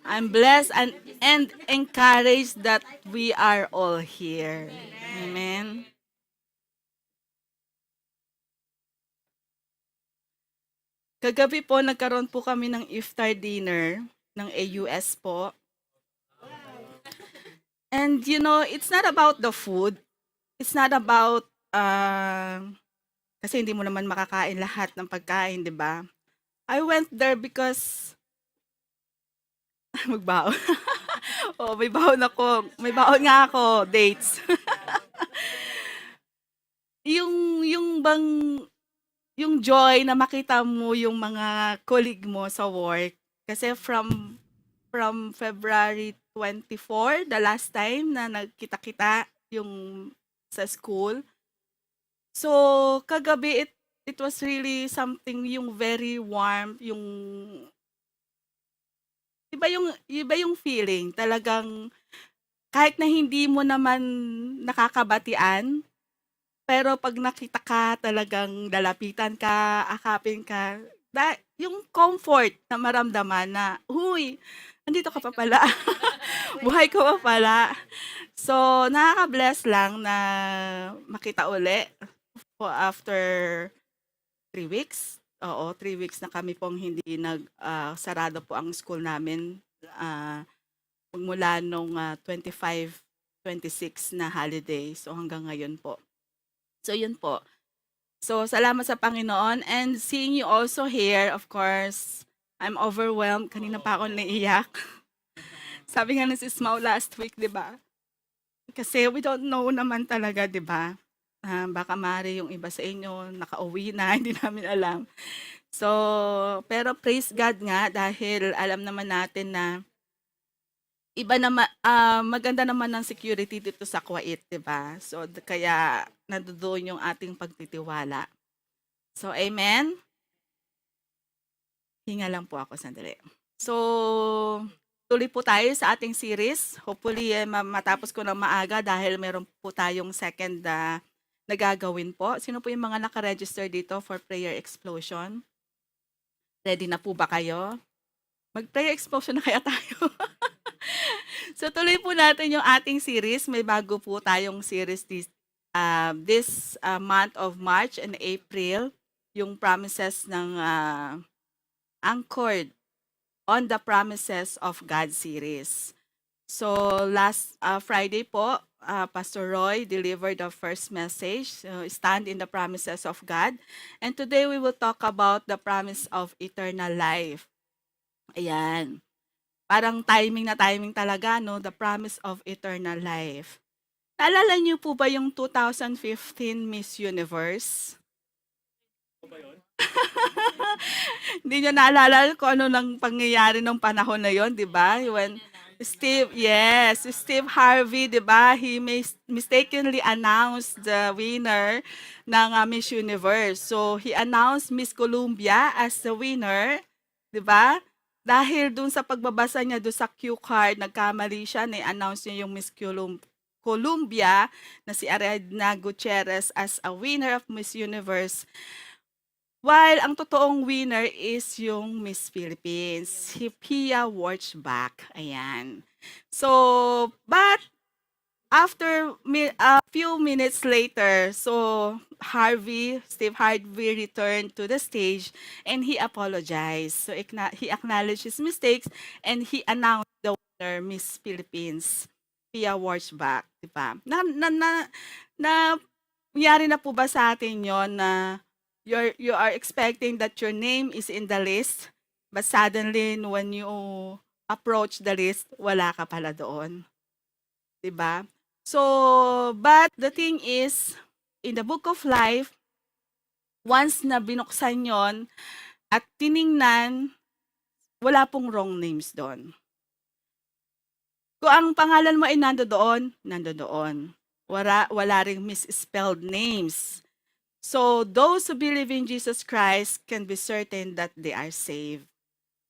I'm blessed and encouraged that we are all here. Amen. Kagabi po, nagkaroon po kami ng iftar dinner ng AUS po. And it's not about the food. It's not about, kasi hindi mo naman makakain lahat ng pagkain, di ba? I went there because, magbaon. Oh, may baon ako. May baon nga ako, dates. yung bang, yung joy na makita mo yung mga colleague mo sa work. Kasi from February 24, the last time na nagkita-kita yung sa school. So, kagabi it was really something yung very warm, yung iba yung feeling. Talagang kahit na hindi mo naman nakakabatian, pero 'pag nakita ka talagang lalapitan ka, akapin ka, yung comfort na maramdaman na, "Uy, nandito ka pa pala, buhay ka pa pala." So, nakaka-bless lang na makita uli po after 3 weeks. Oo, 3 weeks na kami pong hindi sarado po ang school namin, magmula nung 25, 26 na holiday. So, hanggang ngayon po. So, yun po. So, salamat sa Panginoon and seeing you also here, of course, I'm overwhelmed. Kanina pa ako naiiyak. Sabi nga ni Sis Mau last week, di ba? Kasi we don't know naman talaga, di ba? Baka mari yung iba sa inyo, nakauwi na, hindi namin alam. So, pero praise God nga dahil alam naman natin na iba naman, maganda naman ang security dito sa Kuwait, 'di ba? So, kaya nandoon yung ating pagtitiwala. So, amen? Hinga lang po ako sandali. So, tuloy po tayo sa ating series. Hopefully, matapos ko ng maaga dahil meron po tayong second na gagawin po. Sino po yung mga nakaregister dito for prayer explosion? Ready na po ba kayo? Mag-prayer explosion na kaya tayo. So tuloy po natin yung ating series. May bago po tayong series this month of March and April. Yung promises ng Anchored on the Promises of God series. So last Friday po, Pastor Roy delivered the first message, Stand in the Promises of God. And today we will talk about the promise of eternal life. Ayan. Parang timing na timing talaga, no? The promise of eternal life. Naalala niyo po ba yung 2015 Miss Universe? Hindi niyo naalala kung ano nang pangyayari nung panahon na yon, di ba? When Steve Harvey, di ba? He mistakenly announced the winner ng Miss Universe. So, he announced Miss Columbia as the winner, di ba? Dahil dun sa pagbabasa niya dun sa cue card, nagkamali siya, na-announce niya yung Miss Columbia na si Ariadna Gutierrez as a winner of Miss Universe. While ang totoong winner is yung Miss Philippines, si Pia Wurtzbach. Ayan. So, but after a few minutes later, so Steve Harvey returned to the stage and he apologized. So he acknowledged his mistakes and he announced the winner, Miss Philippines, Pia Wurtzbach, di ba? Nangyari na po ba sa atin yon na you are expecting that your name is in the list, but suddenly when you approach the list, wala ka pala doon. 'Di ba? So, but the thing is, in the book of life, once na binuksan yon at tiningnan, wala pong wrong names doon. Kung ang pangalan mo ay nandoon, nandoon. Wala ring misspelled names. So, those who believe in Jesus Christ can be certain that they are saved.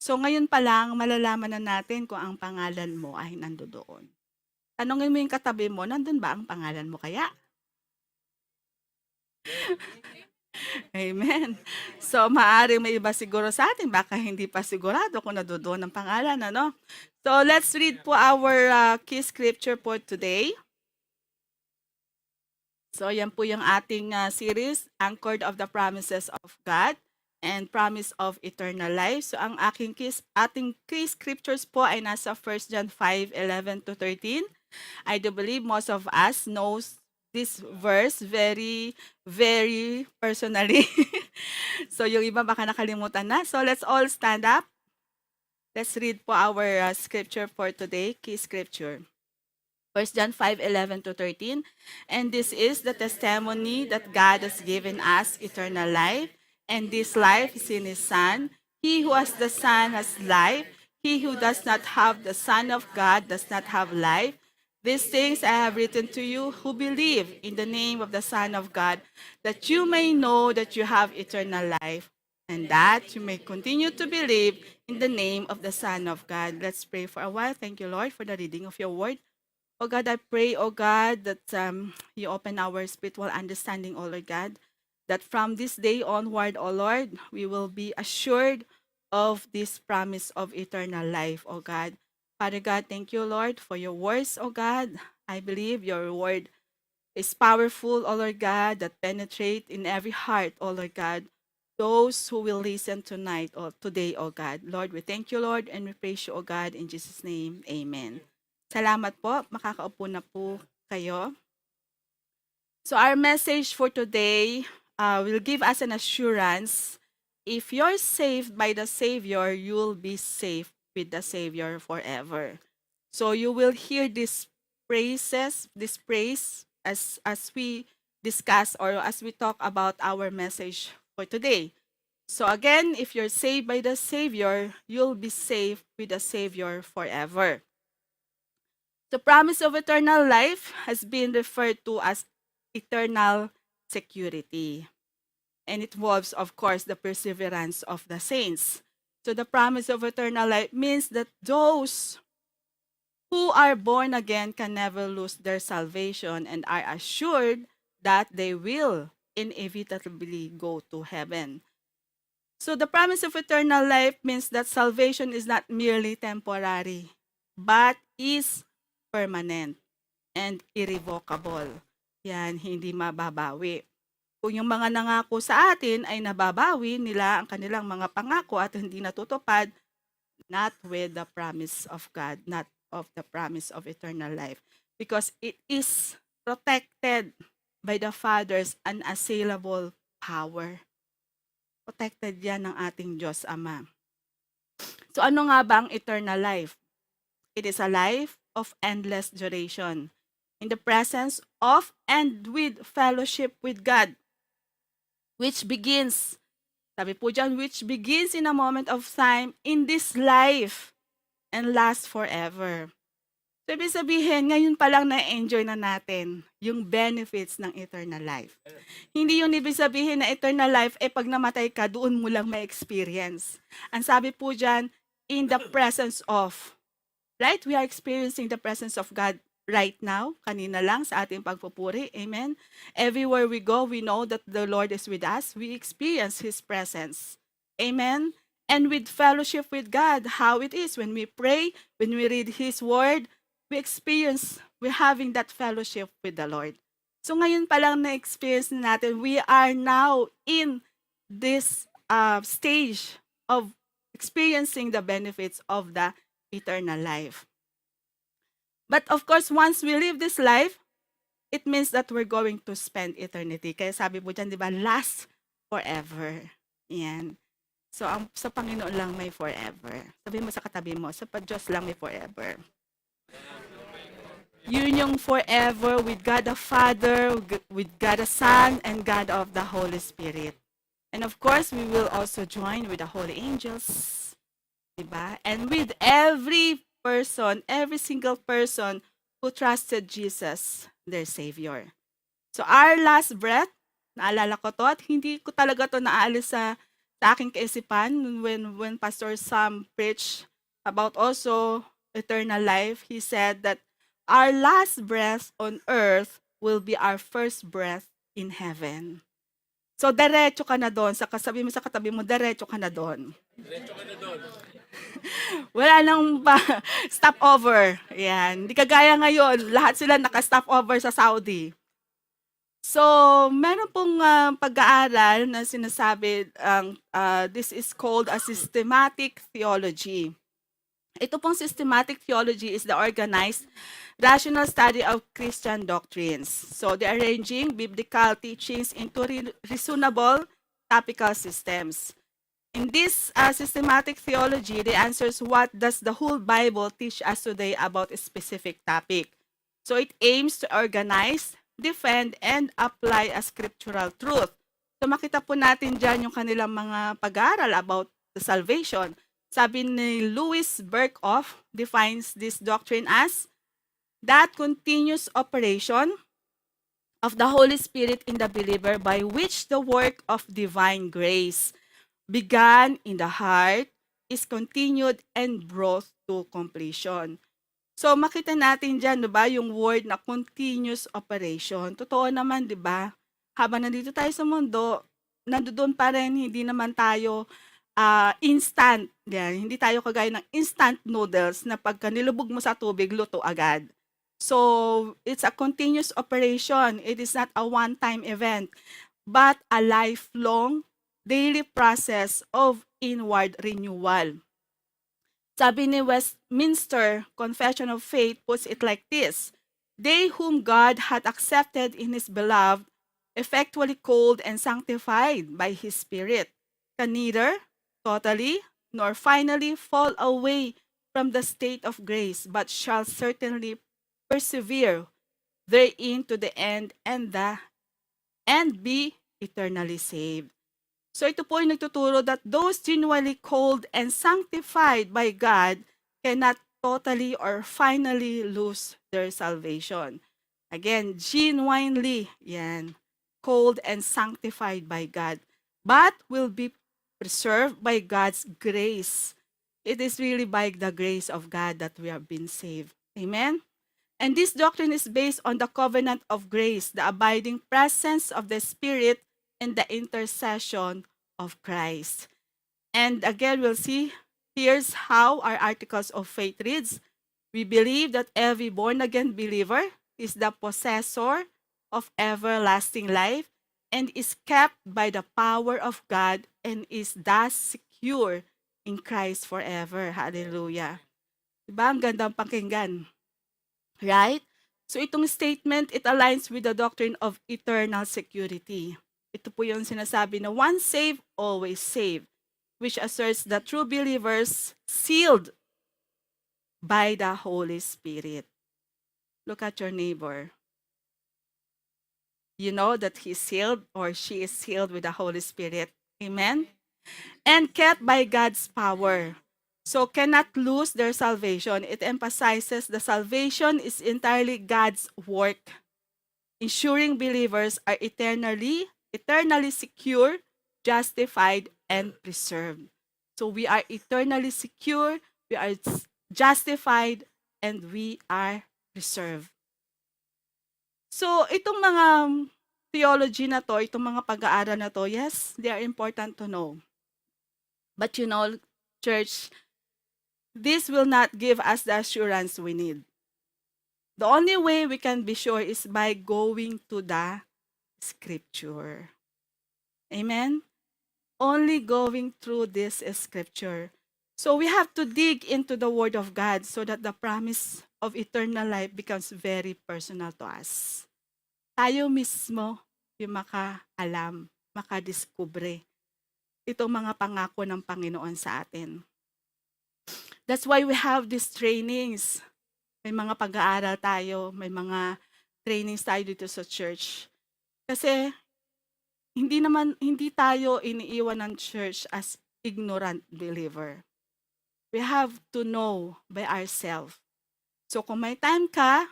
So, ngayon pa lang, malalaman na natin kung ang pangalan mo ay nandoon. Tanungin mo yung katabi mo, nandun ba ang pangalan mo kaya? Amen. So, maaaring may iba siguro sa atin, baka hindi pa sigurado kung nadudoon ang pangalan, ano? So, let's read po our key scripture for today. So, yan po yung ating series, Anchored of the Promises of God and Promise of Eternal Life. So, ang ating key scriptures po ay nasa 1 John 5:11 to 13. I do believe most of us knows this verse very, very personally. So, yung iba baka nakalimutan na. So, let's all stand up. Let's read po our scripture for today, key scripture. 1 John 5:11 to 13. And this is the testimony that God has given us eternal life, and this life is in His Son. He who has the Son has life. He who does not have the Son of God does not have life. These things I have written to you who believe in the name of the Son of God, that you may know that you have eternal life, and that you may continue to believe in the name of the Son of God. Let's pray for a while. Thank you, Lord, for the reading of your word. Oh God, I pray, oh God, that you open our spiritual understanding, oh Lord God, that from this day onward, oh Lord, we will be assured of this promise of eternal life, oh God. Father God, thank you, Lord, for your words, oh God. I believe your word is powerful, oh Lord God, that penetrate in every heart, oh Lord God. Those who will listen tonight or today, oh God. Lord, we thank you, Lord, and we praise you, oh God, in Jesus' name. Amen. Salamat po. Makakaupo na po kayo. So our message for today will give us an assurance. If you're saved by the Savior, you'll be safe with the Savior forever. So you will hear this praise as we discuss or as we talk about our message for today. So again, if you're saved by the Savior, you'll be safe with the Savior forever. The promise of eternal life has been referred to as eternal security. And it involves, of course, the perseverance of the saints. So the promise of eternal life means that those who are born again can never lose their salvation and are assured that they will inevitably go to heaven. So the promise of eternal life means that salvation is not merely temporary, but is permanent and irrevocable. Yan, hindi mababawi. Kung yung mga nangako sa atin ay nababawi nila ang kanilang mga pangako at hindi natutupad, not with the promise of God, not of the promise of eternal life. Because it is protected by the Father's unassailable power. Protected yan ng ating Diyos Ama. So ano nga ba ang eternal life? It is a life of endless duration in the presence of and with fellowship with God, which begins, sabi po dyan, which begins in a moment of time in this life and lasts forever. So, ibig sabihin, ngayon pa lang na-enjoy na natin yung benefits ng eternal life. Hindi yung ibig sabihin na eternal life, pag namatay ka, doon mo lang ma-experience. Ang sabi po dyan, in the presence of, right? We are experiencing the presence of God right now, kanina lang sa ating pagpupuri. Amen? Everywhere we go, we know that the Lord is with us. We experience His presence. Amen? And with fellowship with God, how it is when we pray, when we read His Word, we're having that fellowship with the Lord. So ngayon pa lang na-experience natin, we are now in this stage of experiencing the benefits of the eternal life. But of course, once we live this life, it means that we're going to spend eternity. Kaya sabi po dyan, di ba, last forever. Yan. So, sa Panginoon lang may forever. Sabi mo sa katabi mo, sa Diyos lang may forever. Yun yung forever with God the Father, with God the Son, and God of the Holy Spirit. And of course, we will also join with the holy angels. Diba? And with every single person who trusted Jesus, their Savior. So our last breath, naalala ko to at hindi ko talaga to naalis sa aking kaisipan when Pastor Sam preached about also eternal life. He said that our last breath on earth will be our first breath in heaven. So, diretso ka na doon. Sabi mo sa katabi mo, diretso ka na doon. Wala nang stopover. Yan. Hindi kagaya ngayon, lahat sila naka-stopover sa Saudi. So, meron pong pag-aaral na sinasabi, this is called a systematic theology. Ito pong systematic theology is the organized, rational study of Christian doctrines. So, the arranging biblical teachings into reasonable topical systems. In this systematic theology, the answers what does the whole Bible teach us today about a specific topic. So, it aims to organize, defend, and apply a scriptural truth. So, makita po natin dyan yung kanilang mga pag-aaral about the salvation. Sabi ni Louis Berkhoff defines this doctrine as that continuous operation of the Holy Spirit in the believer by which the work of divine grace began in the heart is continued and brought to completion. So makita natin dyan, diba, yung word na continuous operation. Totoo naman, diba? Habang nandito tayo sa mundo, nandoon pa rin, hindi naman tayo instant. Yan. Hindi tayo kagaya ng instant noodles na pagka nilubog mo sa tubig, luto agad. So, it's a continuous operation. It is not a one-time event, but a lifelong, daily process of inward renewal. Sabi ni Westminster Confession of Faith puts it like this: they whom God hath accepted in his beloved, effectually called and sanctified by his Spirit, can neither totally nor finally fall away from the state of grace, but shall certainly persevere therein to the end and be eternally saved. So ito po yung nagtuturo that those genuinely called and sanctified by God cannot totally or finally lose their salvation. Again, genuinely, yan, called and sanctified by God, but will be preserved by God's grace. It is really by the grace of God that we have been saved. Amen? And this doctrine is based on the covenant of grace, the abiding presence of the Spirit, and the intercession of Christ. And again, we'll see, here's how our articles of faith reads. We believe that every born-again believer is the possessor of everlasting life and is kept by the power of God and is thus secure in Christ forever. Hallelujah. Diba? Ang gandang pakinggan. Right? So itong statement, it aligns with the doctrine of eternal security. Ito po yung sinasabi na once saved, always saved, which asserts that true believers sealed by the Holy Spirit. Look at your neighbor. You know that he's sealed or she is sealed with the Holy Spirit. Amen? And kept by God's power. So cannot lose their salvation. It emphasizes the salvation is entirely God's work, ensuring believers are eternally secure, justified, and preserved. So we are eternally secure, we are justified, and we are preserved. So itong mga theology na to, itong mga pag-aaral na to, yes, they are important to know. But you know, church, this will not give us the assurance we need. The only way we can be sure is by going to the scripture. Amen? Only going through this scripture. So we have to dig into the word of God so that the promise of eternal life becomes very personal to us. Tayo mismo yung makaalam, makadiskubre itong mga pangako ng Panginoon sa atin. That's why we have these trainings. May mga pag-aaral tayo, may mga trainings tayo dito sa church. Kasi hindi tayo iniiwan ng church as ignorant believer. We have to know by ourselves. So kung may time ka,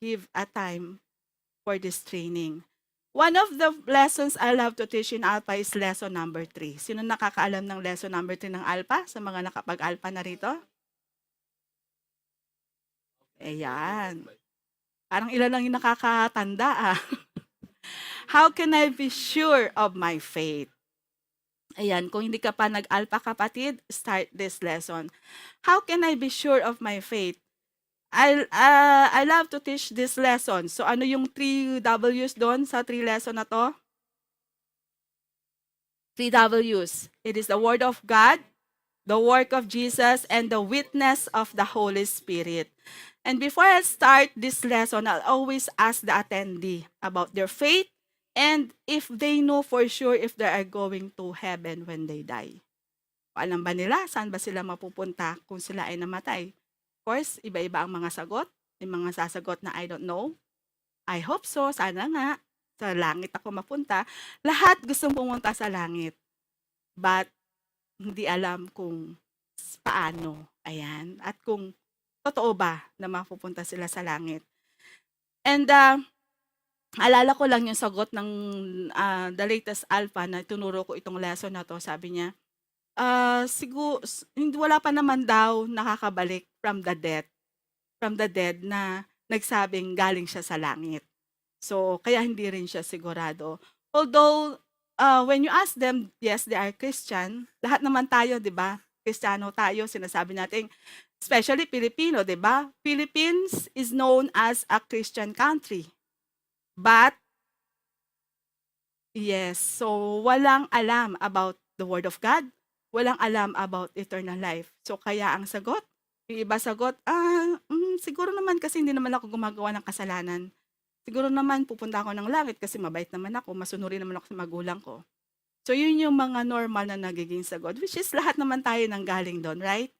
give a time for this training. One of the lessons I love to teach in Alpha is lesson number 3. Sino nakakaalam ng lesson number 3 ng Alpha? Sa mga nakapag-Alpha na rito? Ayan. Parang ilan lang yung nakakatanda ah. How can I be sure of my faith? Ayan, kung hindi ka pa nag-alpha kapatid, start this lesson. How can I be sure of my faith? I love to teach this lesson. So ano yung 3 W's doon sa 3 lesson na to? 3 W's. It is the Word of God, the work of Jesus, and the witness of the Holy Spirit. And before I start this lesson, I'll always ask the attendee about their faith and if they know for sure if they are going to heaven when they die. Alam ba nila saan ba sila mapupunta kung sila ay namatay? Of course, iba-iba ang mga sagot. May mga sasagot na I don't know. I hope so. Sana nga. Sa langit ako mapunta. Lahat gustong pumunta sa langit. But hindi alam kung paano. Ayan. At kung totoo ba na mapupunta sila sa langit. And alala ko lang yung sagot ng the latest alpha na tinuro ko itong lesson na to. Sabi niya, siguro, hindi, wala pa naman daw nakakabalik from the dead na nagsabing galing siya sa langit. So, kaya hindi rin siya sigurado. Although, when you ask them, yes, they are Christian. Lahat naman tayo, di ba? Kristiyano tayo, sinasabi natin, especially Filipino, di ba? Philippines is known as a Christian country. But, yes, so walang alam about the Word of God. Walang alam about eternal life. So, kaya ang sagot, yung iba sagot, siguro naman kasi hindi naman ako gumagawa ng kasalanan. Siguro naman pupunta ako ng langit kasi mabait naman ako, masunurin naman ako sa magulang ko. So, yun yung mga normal na nagiging sagot, which is lahat naman tayo nang galing doon, right?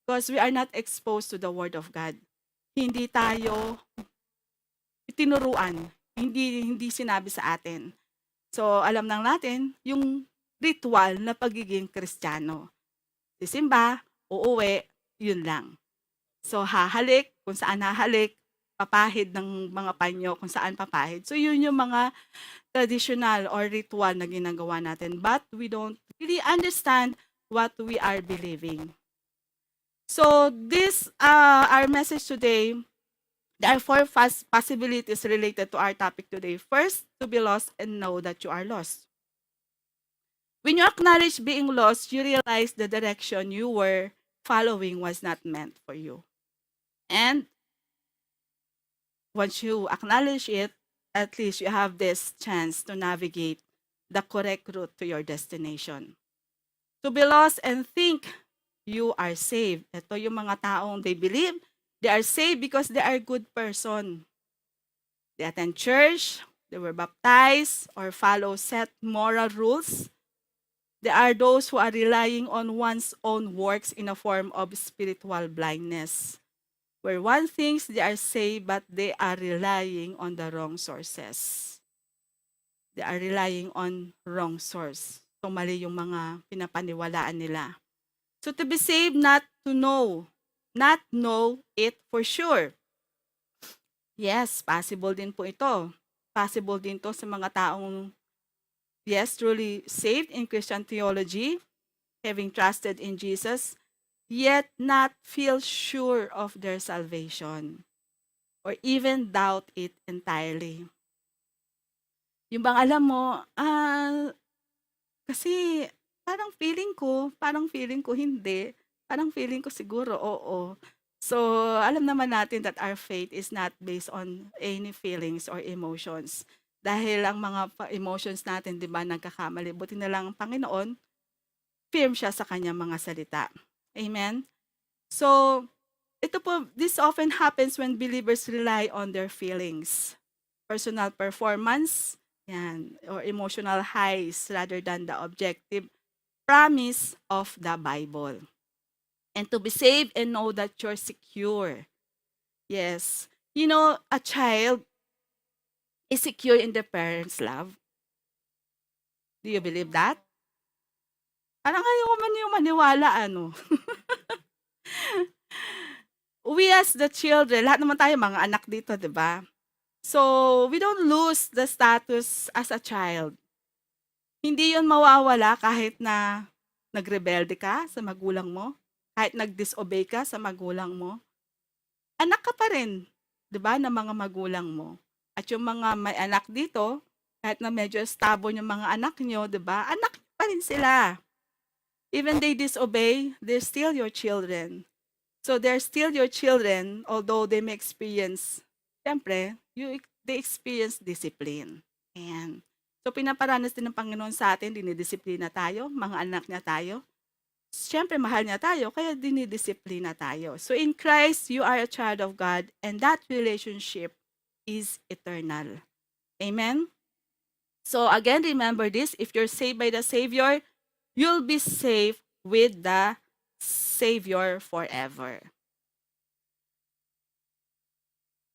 Because we are not exposed to the Word of God. Hindi tayo tinuruan, hindi sinabi sa atin. So, alam lang natin yung ritual na pagiging Kristiyano. Sisimba, uuwi, yun lang. So, hahalik, kung saan hahalik, papahid ng mga panyo, kung saan papahid. So, yun yung mga traditional or ritual na ginagawa natin. But we don't really understand what we are believing. So, this, our message today, there are 4 possibilities related to our topic today. First, to be lost and know that you are lost. When you acknowledge being lost, you realize the direction you were following was not meant for you. And once you acknowledge it, at least you have this chance to navigate the correct route to your destination. To be lost and think you are saved. Ito yung mga taong they believe they are saved because they are good person. They attend church, they were baptized, or follow set moral rules. There are those who are relying on one's own works in a form of spiritual blindness, where one thinks they are saved but they are relying on the wrong sources. They are relying on wrong source. So mali yung mga pinapaniwalaan nila. So to be saved, not know it for sure. Yes, possible din po ito. Possible din to sa mga taong yes, truly saved in Christian theology, having trusted in Jesus, yet not feel sure of their salvation or even doubt it entirely. Yung bang alam mo, kasi parang feeling ko hindi, parang feeling ko siguro oo. So, alam naman natin that our faith is not based on any feelings or emotions. Dahil ang mga emotions natin, di ba, nagkakamali. Buti na lang ang Panginoon, firm siya sa kanyang mga salita. Amen? So, ito po, this often happens when believers rely on their feelings, personal performance, yan, or emotional highs rather than the objective promise of the Bible. And to be saved and know that you're secure. Yes. You know, a child is secure in the parents' love. Do you believe that? Parang ayaw man yung maniwala, ano. We as the children, lahat naman tayo mga anak dito, di ba? So, we don't lose the status as a child. Hindi yun mawawala kahit na nagrebelde ka sa magulang mo, kahit nag-disobey ka sa magulang mo. Anak ka pa rin, di ba, ng mga magulang mo. At yung mga may anak dito, Kahit na medyo stubborn yung mga anak nyo, di ba? Anak nyo pa rin sila. Even they disobey, they're still your children. So they're still your children, although they may experience, siyempre, they experience discipline. And so pinaparanas din ng Panginoon sa atin, dinidisiplina tayo, mga anak niya tayo. Siyempre, mahal niya tayo, kaya dinidisiplina tayo. So in Christ, you are a child of God, and that relationship is eternal. Amen? So again, remember this, if you're saved by the Savior, you'll be saved with the Savior forever.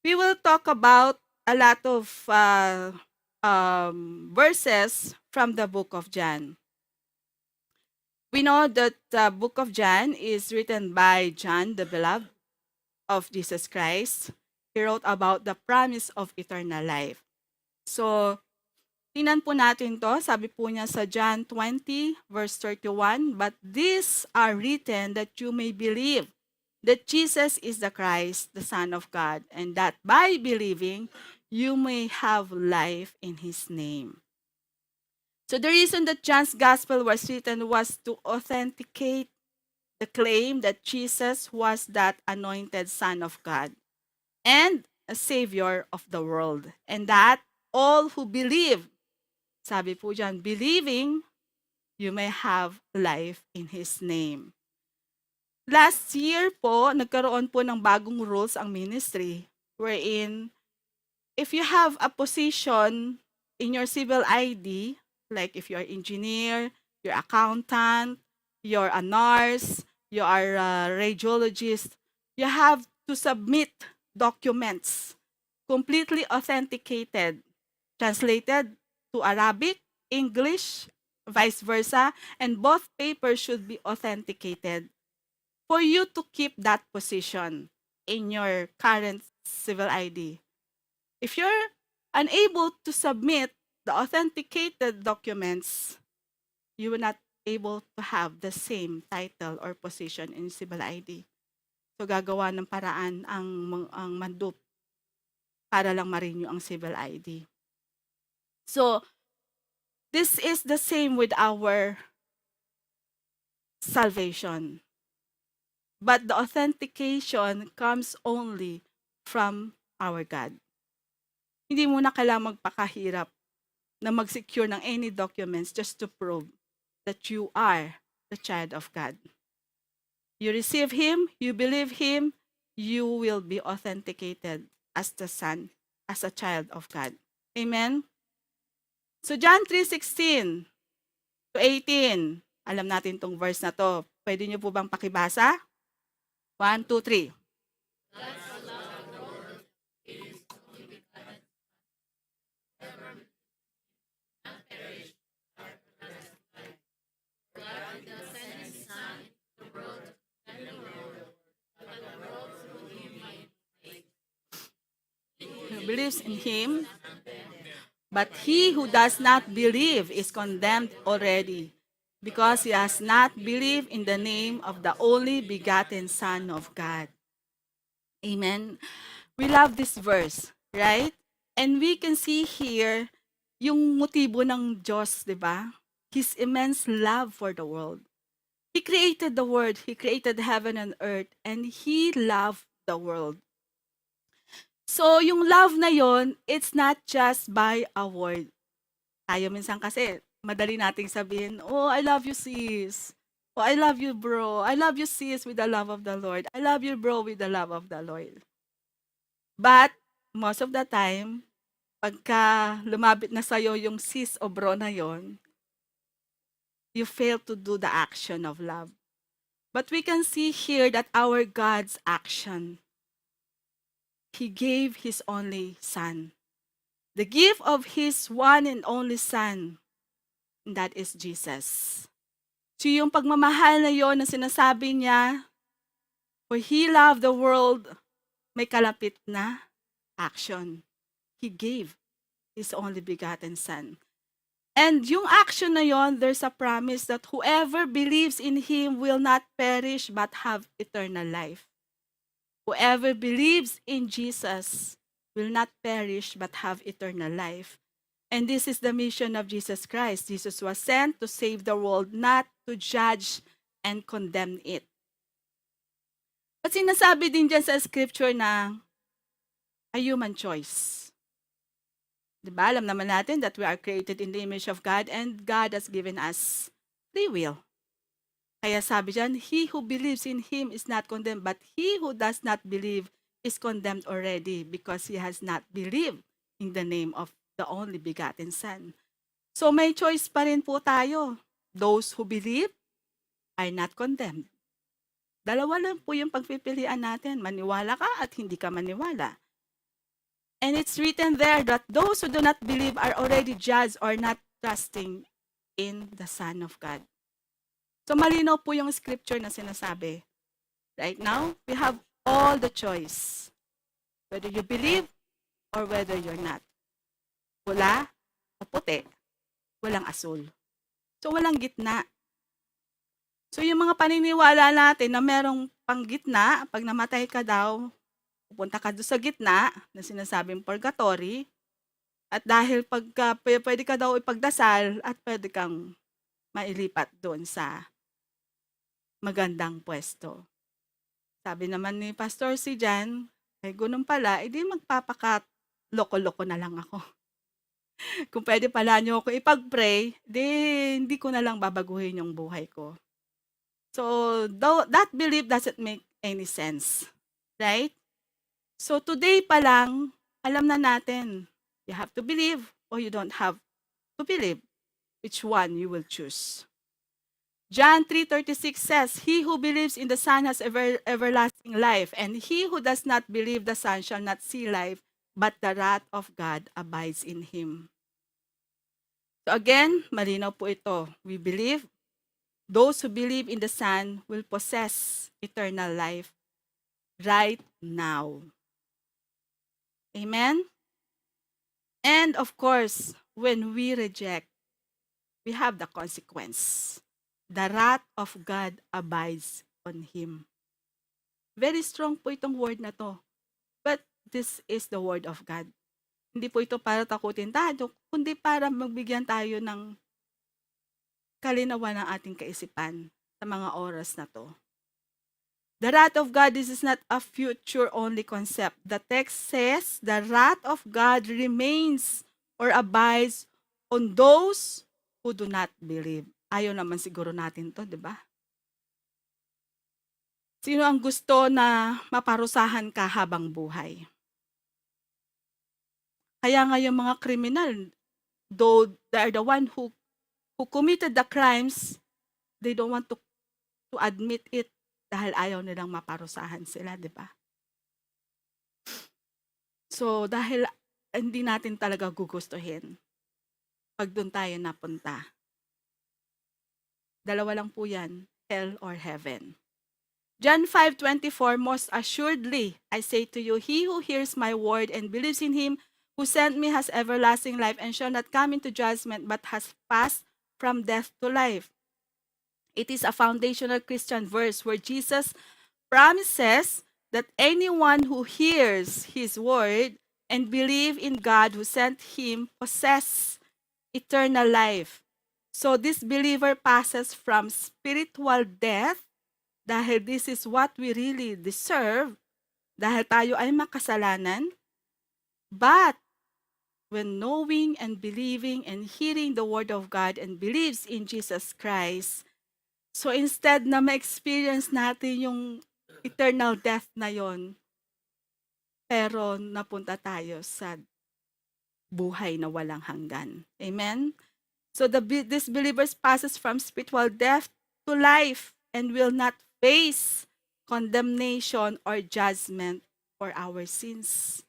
We will talk about a lot of verses from the book of John. We know that the book of John is written by John, the beloved of Jesus Christ. He wrote about the promise of eternal life. So, tingnan po natin to. Sabi po niya sa John 20, verse 31, "But these are written that you may believe that Jesus is the Christ, the Son of God, and that by believing, you may have life in His name." So the reason that John's Gospel was written was to authenticate the claim that Jesus was that anointed Son of God and a Savior of the world. And that all who believe, sabi po dyan, believing, you may have life in His name. Last year po, nagkaroon po ng bagong rules ang ministry wherein if you have a position in your civil ID, like if you're engineer, you're accountant, you're a nurse, you are a radiologist, you have to submit documents completely authenticated, translated to Arabic, English, vice versa, and both papers should be authenticated for you to keep that position in your current civil ID. If you're unable to submit the authenticated documents, you will not able to have the same title or position in civil ID. So gagawa ng paraan ang mandup para lang ma-renew ang civil ID. So this is the same with our salvation. But the authentication comes only from our God. Hindi mo na kailangang magpakahirap na mag-secure ng any documents just to prove that you are the child of God. You receive Him, you believe Him, you will be authenticated as the son, as a child of God. Amen? So John 3:16 to 18, alam natin tong verse na to. Pwede niyo po bang pakibasa? 1, 2, 3. Who believes in Him, but he who does not believe is condemned already, because he has not believed in the name of the only begotten Son of God. Amen. We love this verse, right? And we can see here yung motibo ng Diyos, di ba? His immense love for the world. He created the world, He created heaven and earth, and He loved the world. So, yung love na yon, it's not just by a word. Tayo minsan kasi, madali nating sabihin, "Oh, I love you, sis." "Oh, I love you, bro." "I love you, sis, with the love of the Lord." "I love you, bro, with the love of the Lord." But, most of the time, pagka lumapit na sa'yo yung sis o bro na yon, you fail to do the action of love. But we can see here that our God's action, He gave His only Son. The gift of His one and only Son, and that is Jesus. So yung pagmamahal na yon na sinasabi niya, for He loved the world, may kalapit na action. He gave His only begotten Son. And yung action na yon, there's a promise that whoever believes in Him will not perish but have eternal life. Whoever believes in Jesus will not perish but have eternal life. And this is the mission of Jesus Christ. Jesus was sent to save the world, not to judge and condemn it. At sinasabi din dyan sa scripture na a human choice. Diba? Alam naman natin that we are created in the image of God and God has given us free will. Kaya sabi dyan, he who believes in Him is not condemned, but he who does not believe is condemned already because he has not believed in the name of the only begotten Son. So may choice pa rin po tayo. Those who believe are not condemned. Dalawa lang po yung pagpipilian natin. Maniwala ka at hindi ka maniwala. And it's written there that those who do not believe are already judged or not trusting in the Son of God. So malinaw po yung scripture na sinasabi. Right now, we have all the choice. Whether you believe or whether you're not. Pula o puti. Walang asul. So walang gitna. So yung mga paniniwala natin na merong panggitna, pag namatay ka daw, pupunta ka doon sa gitna na sinasabing purgatory, at dahil pwede ka daw ipagdasal at pwede kang mailipat doon sa magandang pwesto. Sabi naman ni Pastor si Jan, ay ganun pala, edi magpapaka-loko-loko na lang ako. Kung pwede pala nyo ako ipag-pray, hindi ko na lang babaguhin yung buhay ko. So, that belief doesn't make any sense. Right? So, today pa lang, alam na natin, you have to believe or you don't have to believe. Which one you will choose. John 3:36 says, he who believes in the Son has everlasting life, and he who does not believe the Son shall not see life, but the wrath of God abides in him. So again, malinaw po ito. We believe, those who believe in the Son will possess eternal life right now. Amen? And of course, when we reject, we have the consequence. The wrath of God abides on him. Very strong po itong word na to. But this is the word of God. Hindi po ito para takutin tayo, kundi para magbigyan tayo ng kalinawan ng ating kaisipan sa mga oras na to. The wrath of God, this is not a future-only concept. The text says, the wrath of God remains or abides on those who do not believe. Ayaw naman siguro natin to, di ba? Sino ang gusto na maparusahan ka habang buhay? Kaya nga yung mga kriminal, though they are the one who committed the crimes, they don't want to admit it dahil ayaw nilang maparusahan sila, di ba? So, dahil hindi natin talaga gugustuhin pag doon tayo napunta. Dalawa lang po yan, hell or heaven. John 5:24, most assuredly, I say to you, he who hears my word and believes in him who sent me has everlasting life and shall not come into judgment but has passed from death to life. It is a foundational Christian verse where Jesus promises that anyone who hears his word and believe in God who sent him possess eternal life. So this believer passes from spiritual death, dahil this is what we really deserve, dahil tayo ay makasalanan. But when knowing and believing and hearing the word of God and believes in Jesus Christ, so instead na ma-experience natin yung eternal death na yon, pero napunta tayo sa buhay na walang hanggan. Amen? So this believers passes from spiritual death to life and will not face condemnation or judgment for our sins.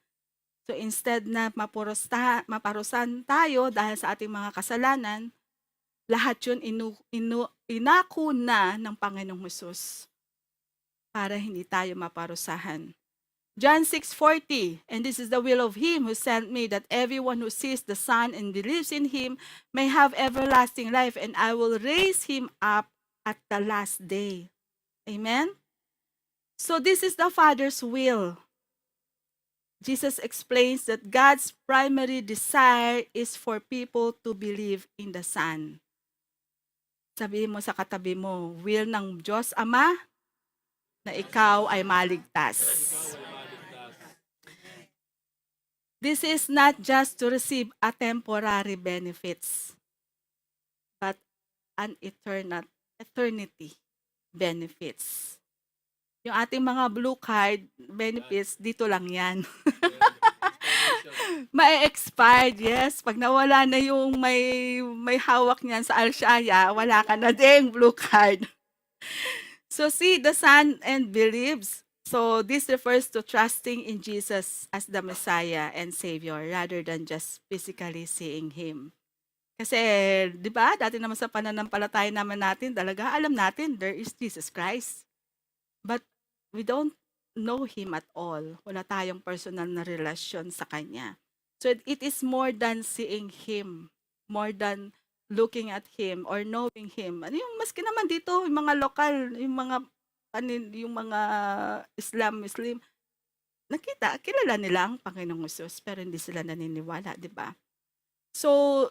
So instead na maparusahan tayo dahil sa ating mga kasalanan, lahat yun inako na ng Panginoong Hesus para hindi tayo maparusahan. John 6:40, and this is the will of him who sent me, that everyone who sees the Son and believes in him may have everlasting life, and I will raise him up at the last day. Amen? So this is the Father's will. Jesus explains that God's primary desire is for people to believe in the Son. Sabihin mo sa katabi mo, will ng Diyos Ama na ikaw ay maligtas. This is not just to receive a temporary benefits, but an eternity benefits. Yung ating mga blue card benefits, dito lang yan. Ma-expired, yes. Pag nawala na yung may hawak niyan sa Alshaya, wala ka na ding blue card. So see the Son and believes. So this refers to trusting in Jesus as the Messiah and Savior rather than just physically seeing Him. Kasi, di ba, dati naman sa pananampalataya naman natin, talaga alam natin, there is Jesus Christ. But we don't know Him at all. Wala tayong personal na relasyon sa Kanya. So it is more than seeing Him, more than looking at Him or knowing Him. Ano yung maski naman dito, yung mga lokal, yung mga Muslim, kilala nila ang Panginoong Hesus, pero hindi sila naniniwala, di ba? So,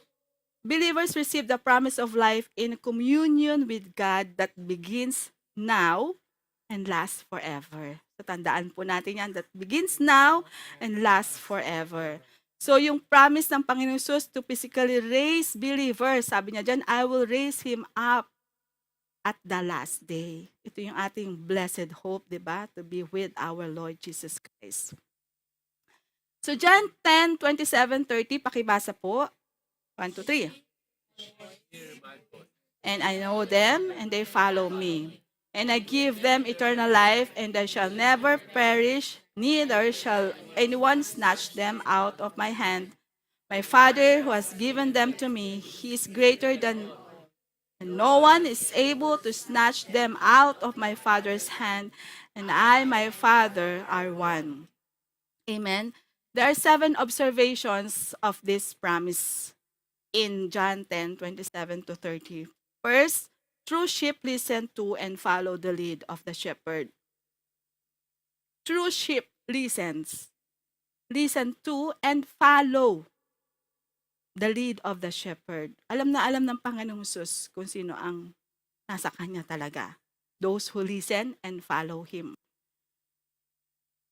believers receive the promise of life in communion with God that begins now and lasts forever. So, tandaan po natin yan, that begins now and lasts forever. So, yung promise ng Panginoon Hesus to physically raise believers, sabi niya dyan, I will raise him up at the last day. Ito yung ating blessed hope, di ba? To be with our Lord Jesus Christ. So, John 10, 27, 30, pakibasa po. 1, 2, 3. And I know them, and they follow me. And I give them eternal life, and they shall never perish, neither shall anyone snatch them out of my hand. My Father, who has given them to me, He is greater than, and no one is able to snatch them out of my Father's hand, and I, my Father, are one. Amen. There are 7 observations of this promise in John 10, 27 to 30. First, true sheep listen to and follow the lead of the shepherd. True sheep listen to and follow the lead of the shepherd. Alam na alam ng Panginoong Hesus kung sino ang nasa kanya talaga. Those who listen and follow Him.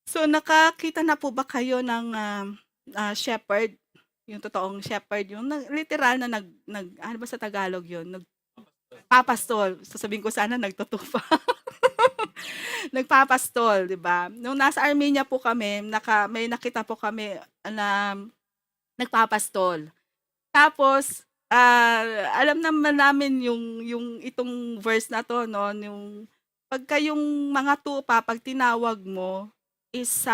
So nakakita na po ba kayo ng shepherd? Yung totoong shepherd, yung literal na ano ba sa Tagalog yun? Nagpapastol. Sasabihin ko sana nagtutupa. Nagpapastol, di ba? Nung nasa Armenia po kami, may nakita po kami na nagpapastol. Tapos, alam naman namin yung itong verse na to, no? Yung, pagka yung mga tupa, pag tinawag mo, is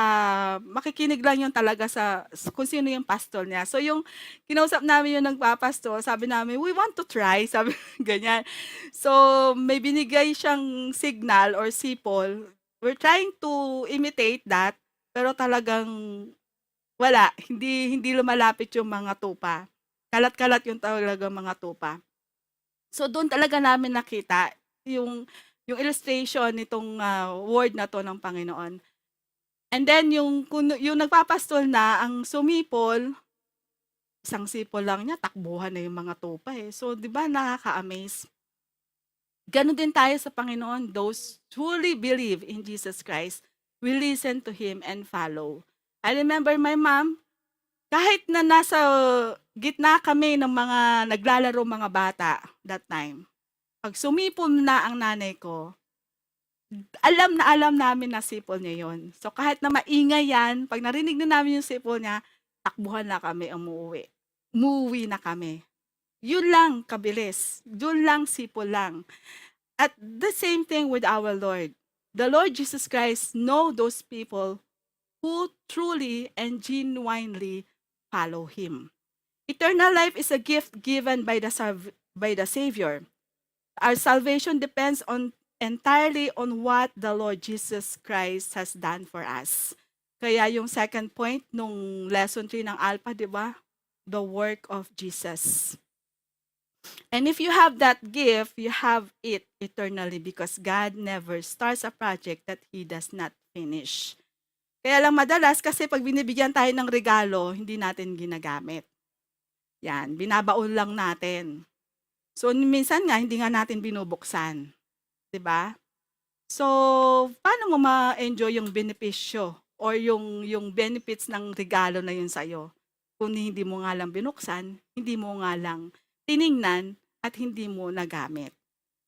makikinig lang yun talaga sa kung sino yung pastor niya. So yung kinausap namin yung nagpapastol, sabi namin, we want to try, sabi ganyan. So may binigay siyang signal or sipol. We're trying to imitate that, pero talagang wala, hindi lumalapit yung mga tupa. Kalat-kalat yung talagang mga tupa. So doon talaga namin nakita yung illustration nitong word na to ng Panginoon. And then yung nagpapastol na, ang sumipol, isang sipol lang niya, takbuhan na yung mga tupa eh. So, di ba nakaka-amaze? Ganon din tayo sa Panginoon. Those truly believe in Jesus Christ will listen to Him and follow. I remember my mom, kahit na nasa gitna kami ng mga naglalaro mga bata that time, pag sumipol na ang nanay ko, alam namin na sipol niya yon. So kahit na maingay yan, pag narinig na namin yung sipol niya, takbuhan na kami umuwi. Umuwi na kami. Yun lang kabilis. Yun lang sipol lang. At the same thing with our Lord. The Lord Jesus Christ know those people who truly and genuinely follow Him. Eternal life is a gift given by the Savior. Our salvation depends entirely on what the Lord Jesus Christ has done for us. Kaya yung second point nung lesson 3 ng Alpha, di ba? The work of Jesus. And if you have that gift, you have it eternally because God never starts a project that He does not finish. Kaya lang madalas kasi 'pag binibigyan tayo ng regalo, hindi natin ginagamit. Yan, binabaon lang natin. So, minsan nga hindi nga natin binubuksan, 'di ba? So, paano mo ma-enjoy yung benepisyo or yung benefits ng regalo na yun sa'yo, kung hindi mo nga lang binuksan, hindi mo nga lang tiningnan, at hindi mo nagamit.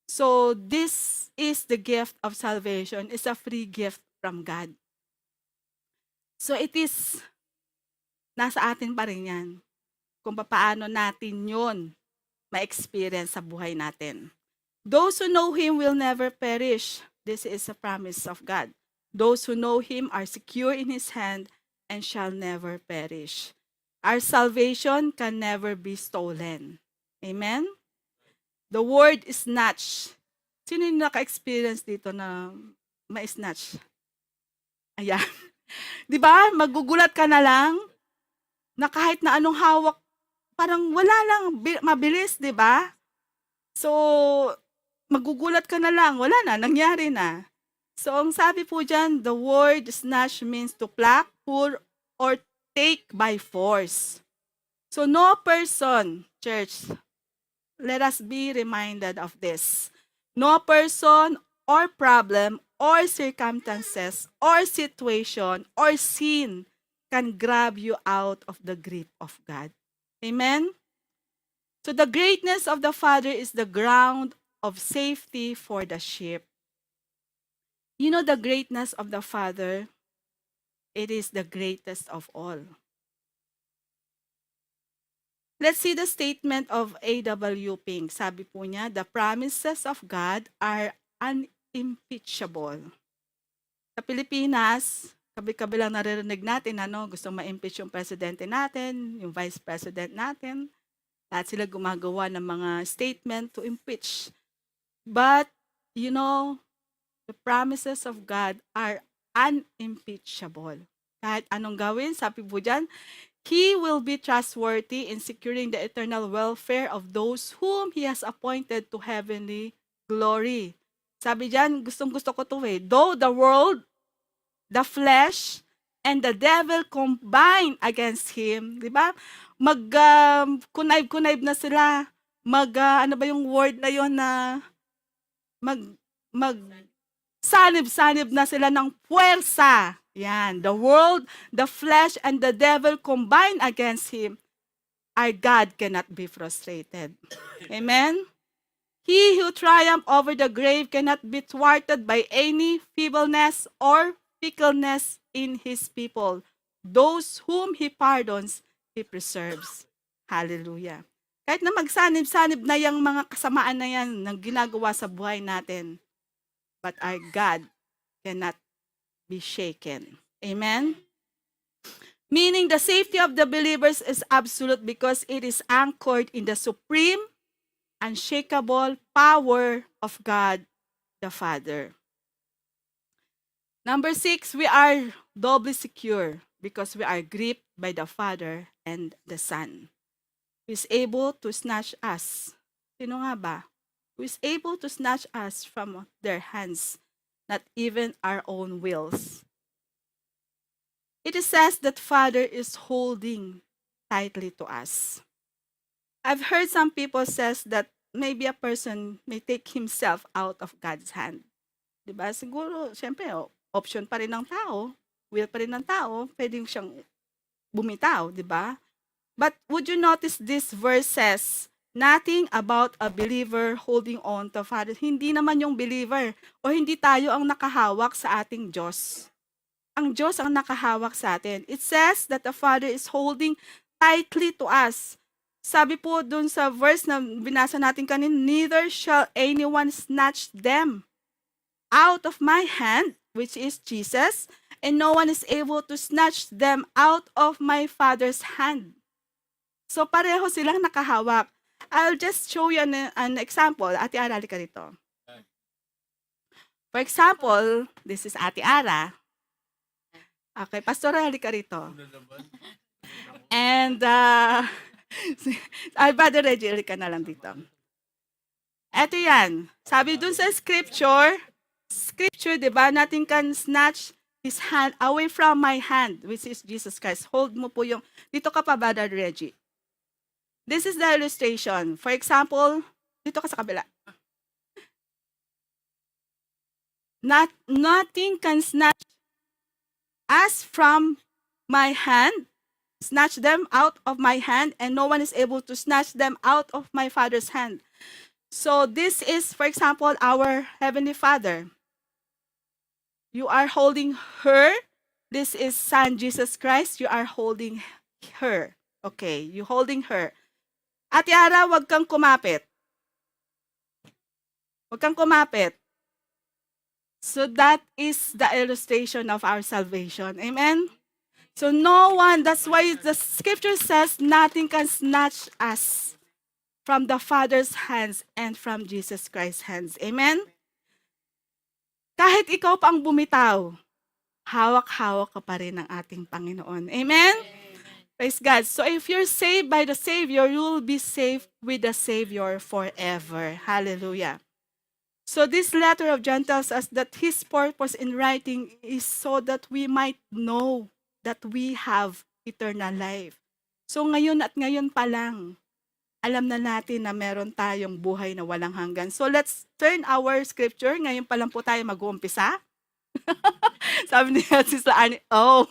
So, this is the gift of salvation. It's a free gift from God. So, it is nasa atin pa rin yan kung papaano natin yun ma-experience sa buhay natin. Those who know Him will never perish. This is a promise of God. Those who know Him are secure in His hand and shall never perish. Our salvation can never be stolen. Amen? The word is snatch. Sino yung naka-experience dito na ma-snatch? Ayan. Di ba? Magugulat ka na lang na kahit na anong hawak, parang wala lang, mabilis, di ba? So, magugulat ka na lang, wala na, nangyari na. So, ang sabi po dyan, the word snatch means to pluck, pull, or take by force. So, no person, church, let us be reminded of this. No person or problem or circumstances or situation or sin can grab you out of the grip of God. Amen? So the greatness of the Father is the ground of safety for the sheep. You know the greatness of the Father? It is the greatest of all. Let's see the statement of A.W. Pink. Sabi po niya, the promises of God are unimpeachable. Sa Pilipinas, kabi-kabi lang naririnig natin, gusto ma-impeach yung presidente natin, yung vice president natin. Lahat sila gumagawa ng mga statement to impeach. But, the promises of God are unimpeachable. Kahit anong gawin, sabi po dyan, He will be trustworthy in securing the eternal welfare of those whom He has appointed to heavenly glory. Sabi dyan, gustong-gusto ko to eh. Though the world, the flesh, and the devil combine against Him, di ba? Kunayb-kunayb na sila. Ano ba yung word na yon na sanib-sanib na sila ng puwersa. Yan, the world, the flesh, and the devil combine against Him. Our God cannot be frustrated. Amen? He who triumphed over the grave cannot be thwarted by any feebleness or fickleness in His people. Those whom He pardons, He preserves. Hallelujah. Kahit na magsanib-sanib na yung mga kasamaan na yan na ginagawa sa buhay natin, but our God cannot be shaken. Amen? Meaning the safety of the believers is absolute because it is anchored in the supreme, unshakable power of God the Father. Number 6, we are doubly secure because we are gripped by the Father and the Son, who is able to snatch us. Sino nga ba? Who is able to snatch us from their hands, not even our own wills. It is says that Father is holding tightly to us. I've heard some people says that maybe a person may take himself out of God's hand. Diba? Siguro, syempre, option pa rin ng tao, will pa rin ng tao, pwedeng siyang bumitaw, diba? But would you notice this verse says, nothing about a believer holding on to Father. Hindi naman yung believer o hindi tayo ang nakahawak sa ating Diyos. Ang Diyos ang nakahawak sa atin. It says that the Father is holding tightly to us. Sabi po dun sa verse na binasa natin kanina, neither shall anyone snatch them out of my hand, which is Jesus, and no one is able to snatch them out of my Father's hand. So pareho silang nakahawak. I'll just show you an example. Ate Ara, halika rito. For example, this is Ate Ara. Okay, Pastor, halika rito. And, Brother Reggie, halika na lang dito. Eto yan. Sabi dun sa scripture, di ba, nothing can snatch his hand away from my hand, which is Jesus Christ. Hold mo po yung, dito ka pa, Brother Reggie. This is the illustration. For example, dito ka sa kabila. Nothing can snatch us from my hand, snatch them out of my hand, and no one is able to snatch them out of my Father's hand. So this is, for example, our Heavenly Father. You are holding her. This is Son Jesus Christ. You are holding her. Okay, you holding her. Ate Ara, wag kang kumapit. Wag kang kumapit. So that is the illustration of our salvation. Amen? So no one, that's why the scripture says nothing can snatch us from the Father's hands and from Jesus Christ's hands. Amen? Kahit ikaw pang bumitaw, hawak-hawak ka pa rin ng ating Panginoon. Amen? Praise God. So if you're saved by the Savior, you will be saved with the Savior forever. Hallelujah. So this letter of John tells us that his purpose in writing is so that we might know that we have eternal life. So ngayon at ngayon pa lang, alam na natin na meron tayong buhay na walang hanggan. So let's turn our scripture. Ngayon pa lang po tayo mag-uumpisa. Sabi niya si Annie, oh.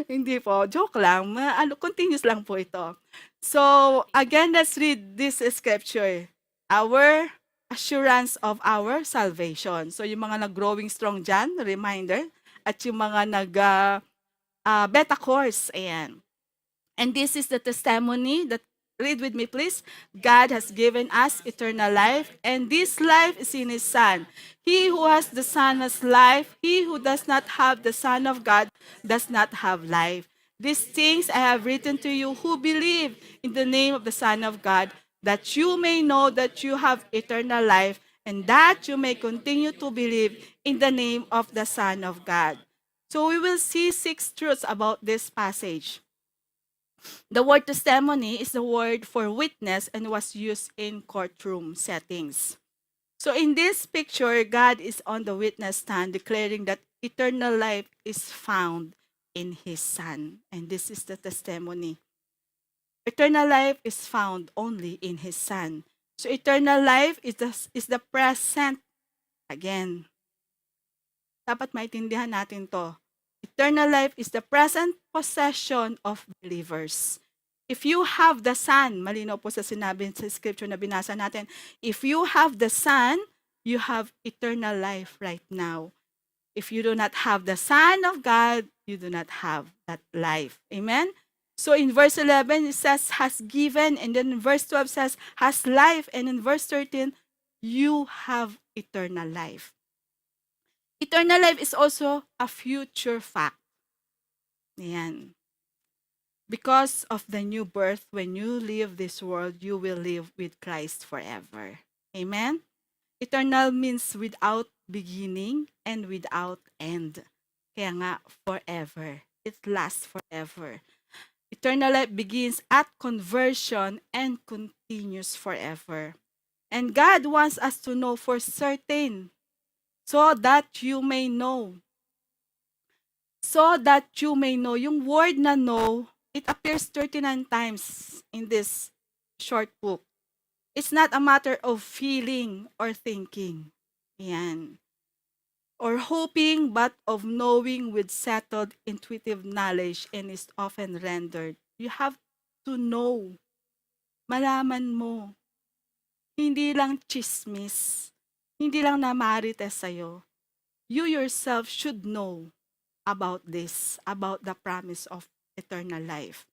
Hindi po, joke lang. Continuous lang po ito. So again, let's read this scripture. Our assurance of our salvation. So yung mga nag-growing strong dyan, reminder, at yung mga nag-beta course, ayan. And this is the testimony that, read with me please, God has given us eternal life, and this life is in His Son. He who has the Son has life. He who does not have the Son of God does not have life. These things I have written to you who believe in the name of the Son of God, that you may know that you have eternal life, and that you may continue to believe in the name of the Son of God. So we will see 6 truths about this passage. The word testimony is the word for witness and was used in courtroom settings. So in this picture, God is on the witness stand declaring that eternal life is found in His Son. And this is the testimony. Eternal life is found only in His Son. So eternal life is the present. Again, dapat maintindihan natin to. Eternal life is the present possession of believers. If you have the Son, malinaw po sa sinabi sa scripture na binasa natin, if you have the Son, you have eternal life right now. If you do not have the Son of God, you do not have that life. Amen? So in verse 11, it says, has given, and then in verse 12 says, has life, and in verse 13, you have eternal life. Eternal life is also a future fact. Ayan. Because of the new birth, when you leave this world, you will live with Christ forever. Amen? Eternal means without beginning and without end. Kaya nga, forever. It lasts forever. Eternal life begins at conversion and continues forever. And God wants us to know for certain, so that you may know. So that you may know. Yung word na know, it appears 39 times in this short book. It's not a matter of feeling or thinking. Yan. Or hoping, but of knowing with settled intuitive knowledge, and is often rendered. You have to know. Malaman mo. Hindi lang chismis. Hindi lang na marites sa'yo. You yourself should know about this, about the promise of eternal life.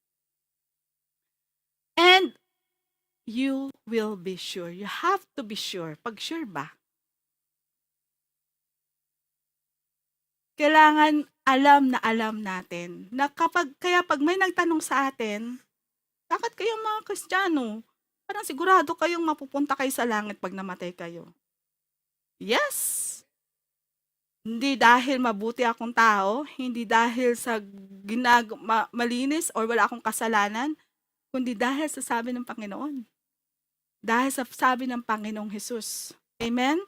And you will be sure. You have to be sure. Pag sure ba? Kailangan alam natin na kaya pag may nagtanong sa atin, bakit kayong mga Kristiyano? Parang sigurado kayong mapupunta kayo sa langit pag namatay kayo. Yes! Hindi dahil mabuti akong tao, hindi dahil sa malinis or wala akong kasalanan, kundi dahil sa sabi ng Panginoon. Dahil sa sabi ng Panginoong Jesus. Amen?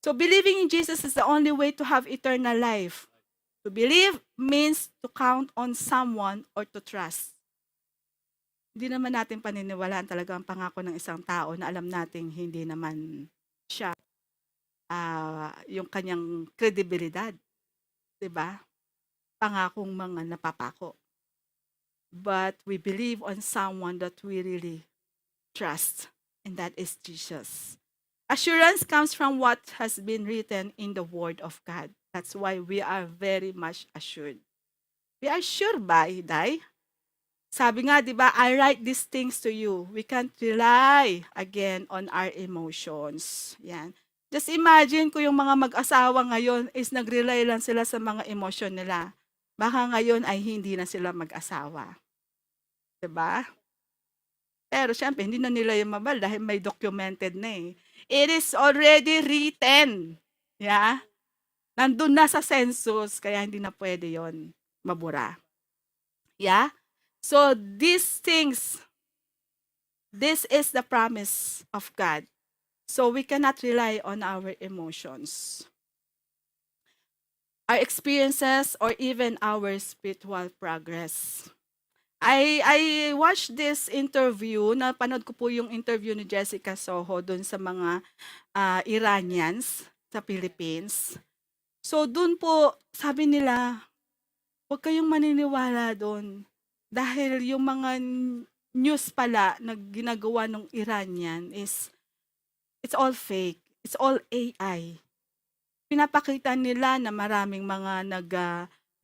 So believing in Jesus is the only way to have eternal life. To believe means to count on someone or to trust. Hindi naman natin paniniwalaan talaga ang pangako ng isang tao na alam nating hindi naman siya yung kanyang kredibilidad, 'di ba? Pangakong mga napapako. But we believe on someone that we really trust, and that is Jesus. Assurance comes from what has been written in the Word of God. That's why we are very much assured. We are sure ba, Day? Sabi nga, di ba, I write these things to you. We can't rely again on our emotions. Yan. Just imagine kung yung mga mag-asawa ngayon is nag-rely lang sila sa mga emosyon nila. Baka ngayon ay hindi na sila mag-asawa. Diba? Pero syempre, hindi na nila yung mabal dahil may documented na eh. It is already written. Yeah? Nandun na sa census, kaya hindi na pwede yon mabura. Yeah? So these things, this is the promise of God. So we cannot rely on our emotions, our experiences, or even our spiritual progress. I watched this interview, napanood ko po yung interview ni Jessica Soho dun sa mga Iranians sa Philippines. So dun po, sabi nila, huwag kayong maniniwala dun. Dahil yung mga news pala na ginagawa ng Iranian is, it's all fake. It's all AI. Pinapakita nila na maraming mga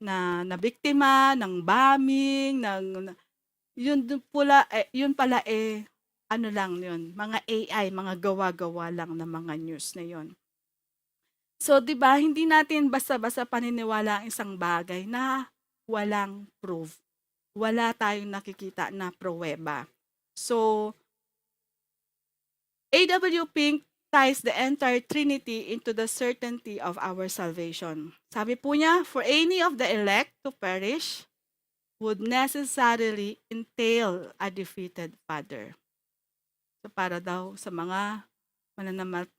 na biktima ng bombing, yun pala ano lang yun, mga AI, mga gawa-gawa lang na mga news na yun. So, 'di ba, hindi natin basta-basta paniniwala ang isang bagay na walang proof. Wala tayong nakikita na pruweba. So, A.W. Pink ties the entire Trinity into the certainty of our salvation. Sabi po niya, for any of the elect to perish would necessarily entail a defeated Father. So para daw sa mga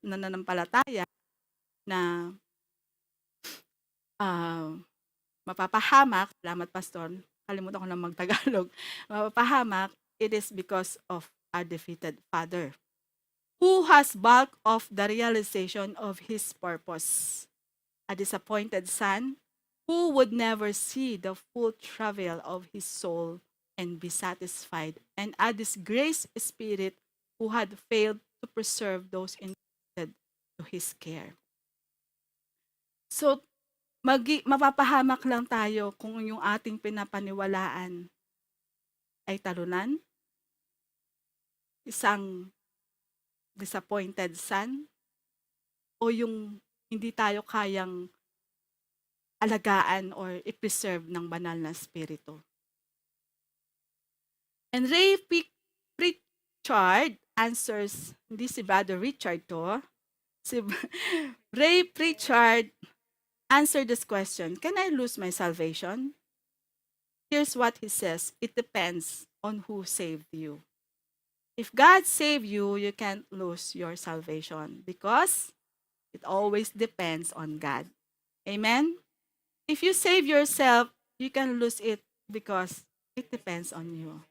mananampalataya na mapapahamak, salamat Pastor, kalimutan ko na mag-Tagalog, mapapahamak, it is because of a defeated Father who has bulk of the realization of His purpose. A disappointed Son who would never see the full travail of his soul and be satisfied, and a disgraced Spirit who had failed to preserve those entrusted to His care. So, mapapahamak lang tayo kung yung ating pinapaniwalaan ay talunan, isang disappointed son, o yung hindi tayo kayang alagaan or i-preserve ng banal na spirito. And Ray Pritchard answers, hindi si Brother Richard to, si Ray Pritchard answered this question, can I lose my salvation? Here's what he says, it depends on who saved you. If God saved you, you can't lose your salvation because it always depends on God. Amen? If you save yourself, you can lose it because it depends on you.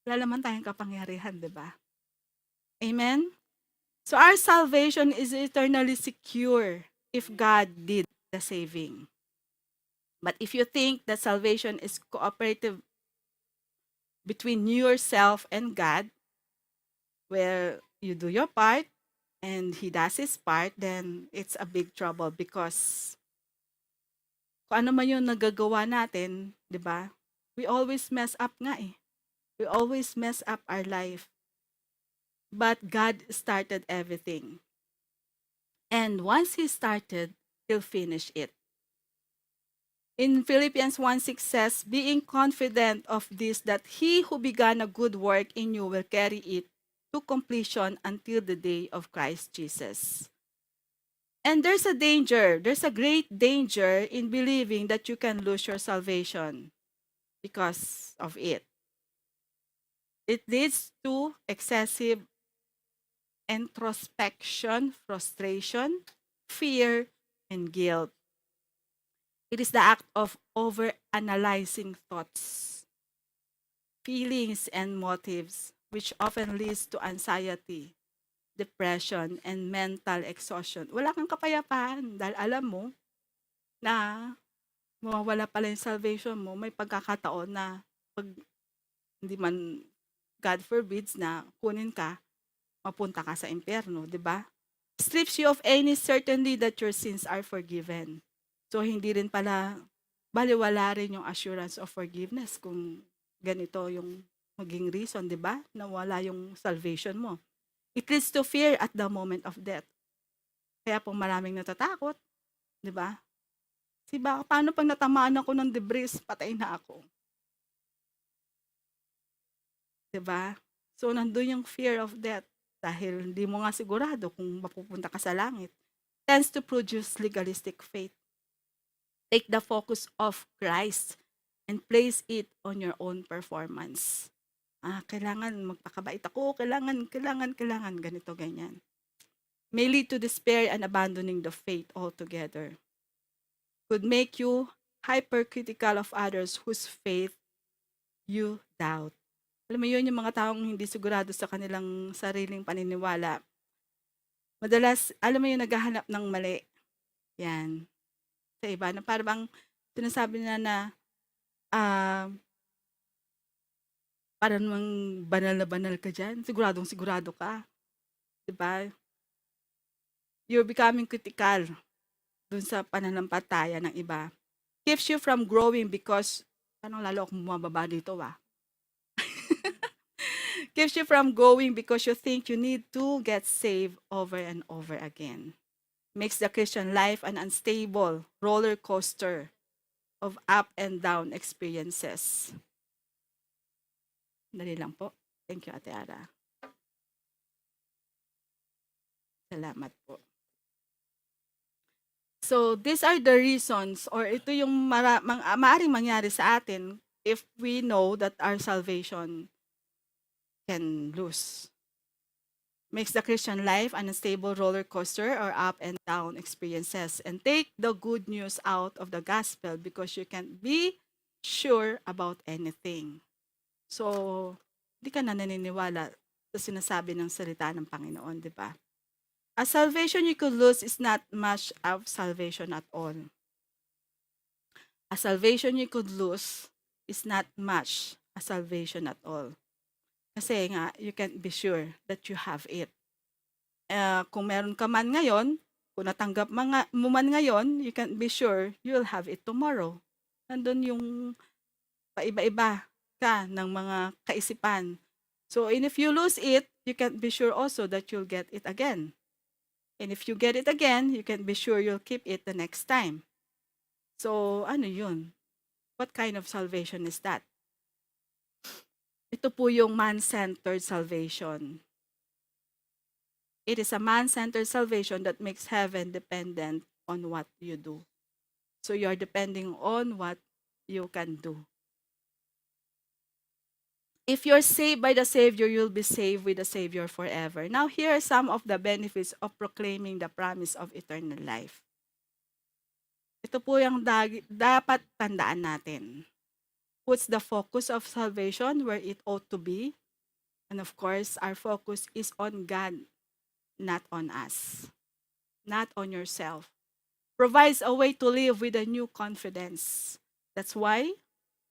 Wala naman tayong kapangyarihan, di ba? Amen? So our salvation is eternally secure if God did the saving. But if you think that salvation is cooperative between yourself and God, where you do your part and He does His part, then it's a big trouble because kung ano man yung nagagawa natin, di ba? We always mess up nga eh. We always mess up our life. But God started everything. And once He started, He'll finish it. In Philippians 1:6 says, being confident of this, that He who began a good work in you will carry it to completion until the day of Christ Jesus. And there's a great danger in believing that you can lose your salvation because of it. It leads to excessive introspection, frustration, fear, and guilt. It is the act of over-analyzing thoughts, feelings, and motives, which often leads to anxiety, depression, and mental exhaustion. Wala kang kapayapaan dahil alam mo na mawawala pala yung salvation mo. May pagkakataon na pag hindi man God forbids na kunin ka, mapunta ka sa impyerno, di ba? Strips you of any certainty that your sins are forgiven. So, hindi rin pala, baliwala rin yung assurance of forgiveness kung ganito yung maging reason, di ba? Na wala yung salvation mo. It leads to fear at the moment of death. Kaya po maraming natatakot, di ba? Paano pag natamaan ako ng debris, patay na ako. Di ba? So, nandun yung fear of death dahil hindi mo nga sigurado kung mapupunta ka sa langit. Tends to produce legalistic faith. Take the focus of Christ and place it on your own performance. Kailangan magpakabait ako, kailangan, ganito, ganyan. May lead to despair and abandoning the faith altogether. Could make you hypercritical of others whose faith you doubt. Alam mo yun, yung mga taong hindi sigurado sa kanilang sariling paniniwala. Madalas, alam mo yung naghahanap ng mali. Yan. Sa iba, na parang sinasabi nila na parang namang banal na banal ka dyan. Siguradong sigurado ka. Diba? You're becoming critical dun sa pananampalataya ng iba. Keeps you from growing because, anong lalo akong bumababa dito Keeps you from going because you think you need to get saved over and over again. Makes the Christian life an unstable roller coaster of up and down experiences. Dali lang po. Thank you, Ate Ara. Salamat po. So, these are the reasons, or ito yung maaring mangyari sa atin if we know that our salvation can lose. Makes the Christian life an unstable roller coaster or up and down experiences. And take the good news out of the gospel because you can't be sure about anything. So, di ka na naniniwala sa sinasabi ng salita ng Panginoon, di ba? A salvation you could lose is not much of salvation at all. A salvation you could lose is not much a salvation at all. Kasi nga, you can't be sure that you have it. Kung meron ka man ngayon, kung natanggap mo man ngayon, you can't be sure you'll have it tomorrow. Nandun yung paiba-iba ka ng mga kaisipan. So, and if you lose it, you can't be sure also that you'll get it again. And if you get it again, you can't be sure you'll keep it the next time. So, ano yun? What kind of salvation is that? Ito po yung man-centered salvation. It is a man-centered salvation that makes heaven dependent on what you do. So you're depending on what you can do. If you're saved by the Savior, you'll be saved with the Savior forever. Now, here are some of the benefits of proclaiming the promise of eternal life. Ito po yung dapat tandaan natin. Puts the focus of salvation where it ought to be. And of course, our focus is on God, not on us, not on yourself. Provides a way to live with a new confidence. That's why,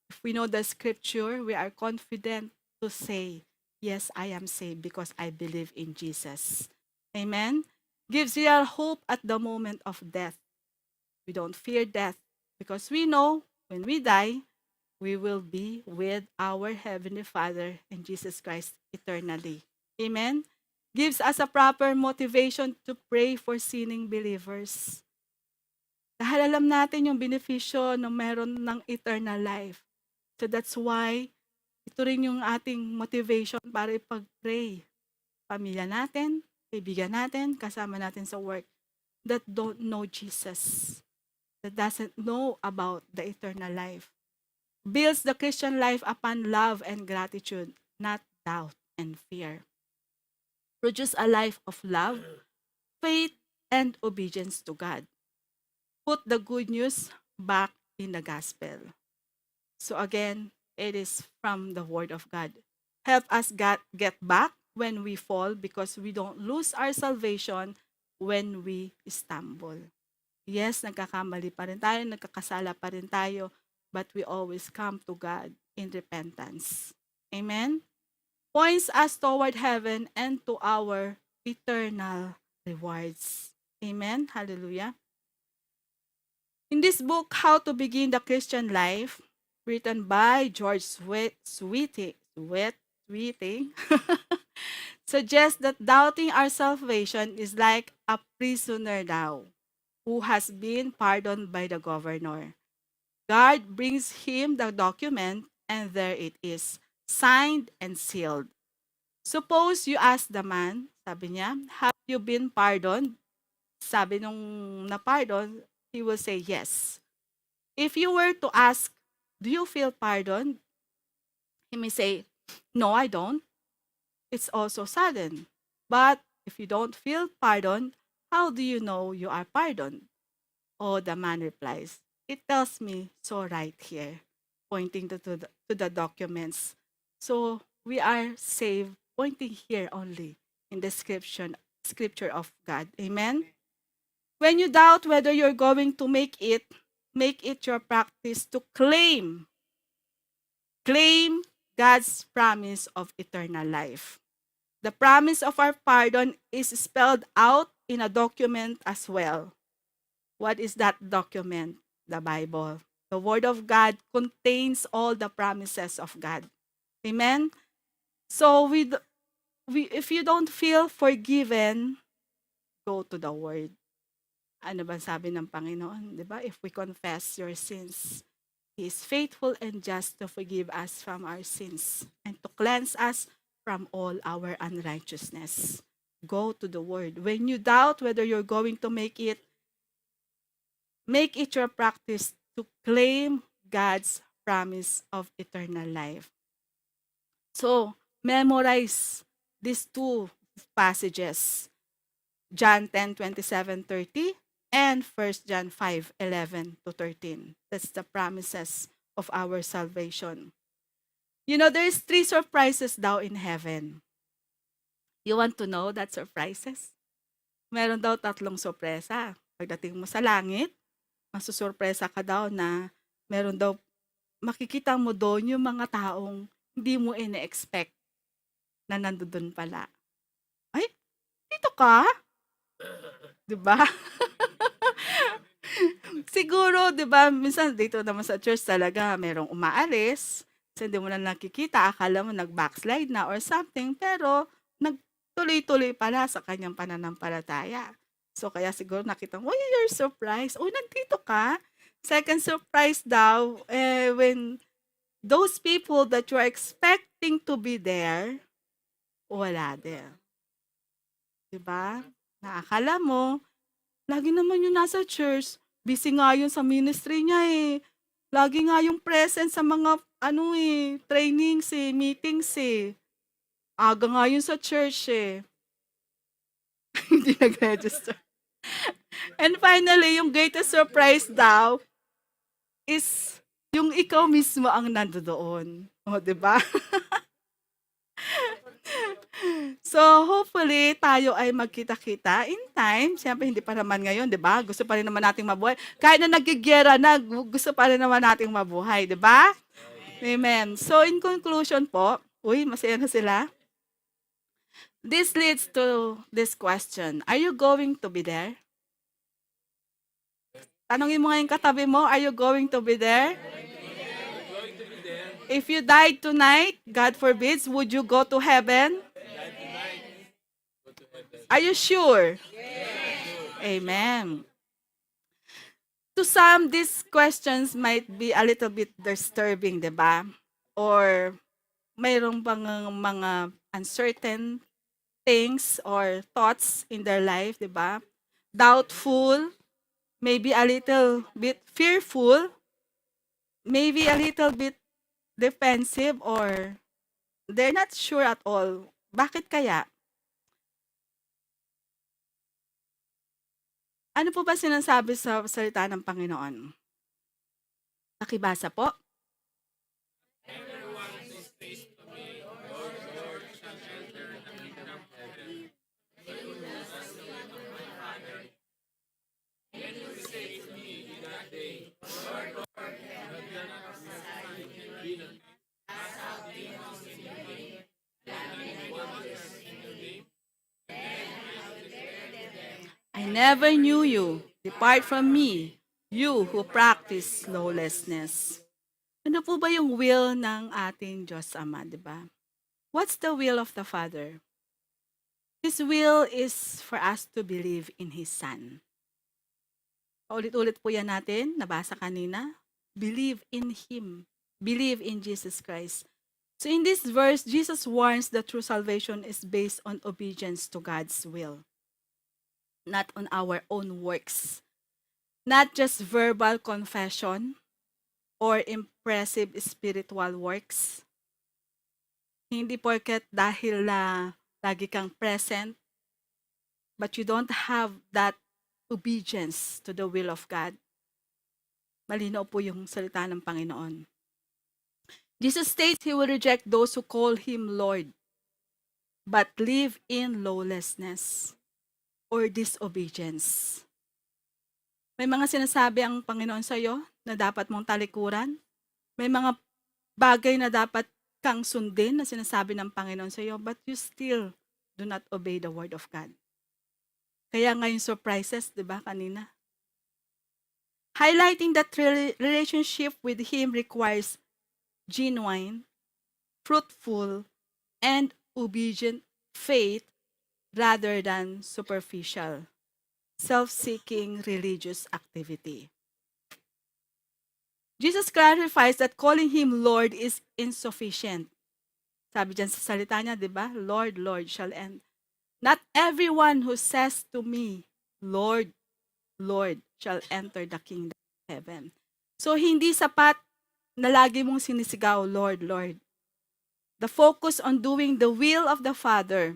if we know the scripture, we are confident to say, yes, I am saved because I believe in Jesus. Amen? Gives real hope at the moment of death. We don't fear death because we know when we die, we will be with our Heavenly Father and Jesus Christ eternally. Amen? Gives us a proper motivation to pray for sinning believers. Dahil alam natin yung benepisyo na meron ng eternal life. So that's why, ito rin yung ating motivation para ipag-pray. Pamilya natin, kaibigan natin, kasama natin sa work, that don't know Jesus, that doesn't know about the eternal life. Builds the Christian life upon love and gratitude, not doubt and fear. Produce a life of love, faith, and obedience to God. Put the good news back in the gospel. So again, it is from the Word of God. Help us get back when we fall because we don't lose our salvation when we stumble. Yes, nagkakamali pa rin tayo, nagkakasala pa rin tayo, but we always come to God in repentance. Amen? Points us toward heaven and to our eternal rewards. Amen? Hallelujah. In this book, How to Begin the Christian Life, written by George Sweeting, suggests that doubting our salvation is like a prisoner now who has been pardoned by the governor. God brings him the document, and there it is, signed and sealed. Suppose you ask the man, sabi niya, have you been pardoned? Sabi nung na-pardon, he will say yes. If you were to ask, do you feel pardoned? He may say, no, I don't. It's also sudden. But if you don't feel pardoned, how do you know you are pardoned? Oh, the man replies, it tells me so right here, pointing to the documents. So we are saved, pointing here only in the scripture of God. Amen? When you doubt whether you're going to make it your practice to claim God's promise of eternal life. The promise of our pardon is spelled out in a document as well. What is that document? The Bible. The Word of God contains all the promises of God. Amen? So if you don't feel forgiven, go to the Word. Ano ba sabi ng Panginoon? 'Di ba? If we confess your sins, He is faithful and just to forgive us from our sins and to cleanse us from all our unrighteousness. Go to the Word. When you doubt whether you're going to make it your practice to claim God's promise of eternal life. So, memorize these two passages, John 10:27-30 and 1 John 5:11-13. That's the promises of our salvation. You know, there's 3 surprises daw in heaven. You want to know that surprises? Meron daw 3 sorpresa. Pagdating mo sa langit, masusurpresa ka daw na meron daw, makikita mo doon yung mga taong hindi mo ine-expect na nandoon pala. Ay, dito ka? 'Di ba? Siguro, 'di ba, minsan dito naman sa church talaga merong umaalis, kasi hindi mo na nakikita, akala mo nag-backslide na or something, pero nagtuloy-tuloy pala sa kanyang pananampalataya. So kaya siguro nakita mo, "Uy, you're surprised. Oh, nandito ka?" Second surprise daw, when those people that you are expecting to be there, wala din. 'Di ba? Na akala mo, lagi naman yung nasa church, busy nga yun sa ministry niya eh. Lagi nga yung present sa mga trainings eh, meetings eh. Aga nga yun sa church eh. Hindi nag-register. And finally, yung greatest surprise daw is yung ikaw mismo ang nandoon. O, 'di ba? So, hopefully, tayo ay magkita-kita in time. Siyempre, hindi pa naman ngayon, di ba? Gusto pa rin naman nating mabuhay. Kahit na nagigyera na, gusto pa rin naman nating mabuhay, di ba? Amen. So, in conclusion po, masaya na sila. This leads to this question. Are you going to be there? Tanungin mo ngayon katabi mo, are you going to be there? If you died tonight, God forbids, would you go to heaven? Are you sure? Amen. To some, these questions might be a little bit disturbing, di ba? Or mayroong bang mga uncertain things or thoughts in their life, di ba? Doubtful, maybe a little bit fearful, maybe a little bit defensive, or they're not sure at all. Bakit kaya? Ano po ba sinasabi sa salita ng Panginoon? Pakibasa po. I never knew you. Depart from me, you who practice lawlessness. Ano po ba yung will ng ating Diyos Ama, di ba? What's the will of the Father? His will is for us to believe in His Son. Paulit-ulit po yan natin, nabasa kanina. Believe in Him. Believe in Jesus Christ. So in this verse, Jesus warns that true salvation is based on obedience to God's will, not on our own works. Not just verbal confession or impressive spiritual works. Hindi porket dahil lagi kang present, but you don't have that obedience to the will of God. Malinaw po yung salita ng Panginoon. Jesus states He will reject those who call Him Lord, but live in lawlessness or disobedience. May mga sinasabi ang Panginoon sa iyo na dapat mong talikuran. May mga bagay na dapat kang sundin na sinasabi ng Panginoon sa iyo, but you still do not obey the word of God. Kaya ngayon surprises, di ba, kanina? Highlighting that relationship with Him requires genuine, fruitful, and obedient faith rather than superficial, self-seeking religious activity. Jesus clarifies that calling Him Lord is insufficient. Sabi dyan sa salita niya, di ba? Lord, Lord shall end. Not everyone who says to me, Lord, Lord, shall enter the kingdom of heaven. So, hindi sapat na lagi mong sinisigaw, Lord, Lord. The focus on doing the will of the Father.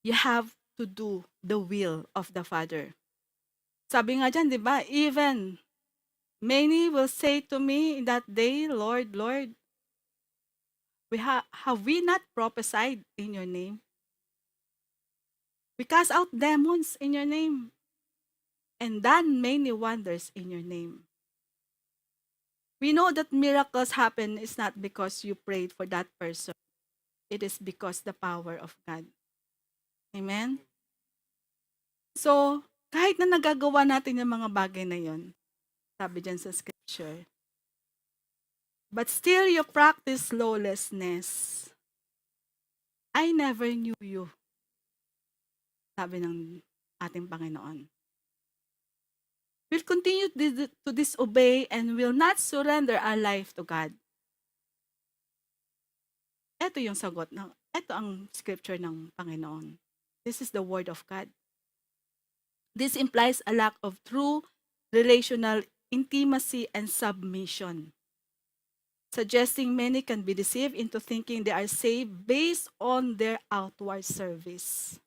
You have to do the will of the Father. Sabi nga dyan, di ba? Even many will say to me in that day, Lord, Lord, have we not prophesied in your name? We cast out demons in your name and done many wonders in your name. We know that miracles happen is not because you prayed for that person. It is because the power of God. Amen? So, kahit na nagagawa natin yung mga bagay na yon, sabi dyan sa scripture, but still you practice lawlessness, I never knew you. Sabi ng ating Panginoon. We'll continue to disobey and will not surrender our life to God. Ito yung sagot ito ang scripture ng Panginoon. This is the word of God. This implies a lack of true relational intimacy and submission, suggesting many can be deceived into thinking they are saved based on their outward service.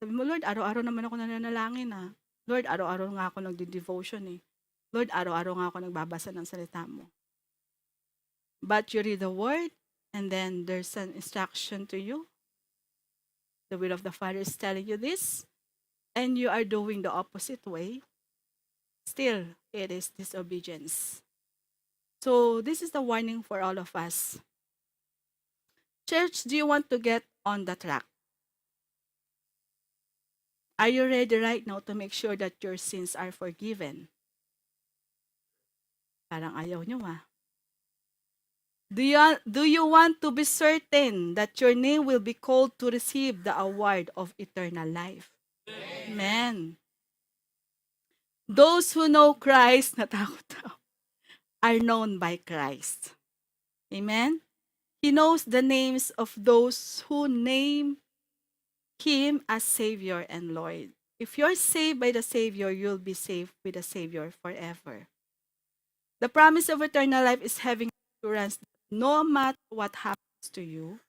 Sabi mo, Lord, araw-araw naman ako nananalangin Lord, araw-araw nga ako nagdi-devotion Lord, araw-araw nga ako nagbabasa ng salita mo. But you read the word, and then there's an instruction to you. The will of the Father is telling you this, and you are doing the opposite way. Still, it is disobedience. So, this is the warning for all of us. Church, do you want to get on the track? Are you ready right now to make sure that your sins are forgiven? Parang ayaw nyo Do you want to be certain that your name will be called to receive the award of eternal life? Amen. Those who know Christ, natakot ako, are known by Christ. Amen? He knows the names of those who name Him as Savior and Lord. If you're saved by the Savior, you'll be saved with the Savior forever. The promise of eternal life is having assurance that no matter what happens to you,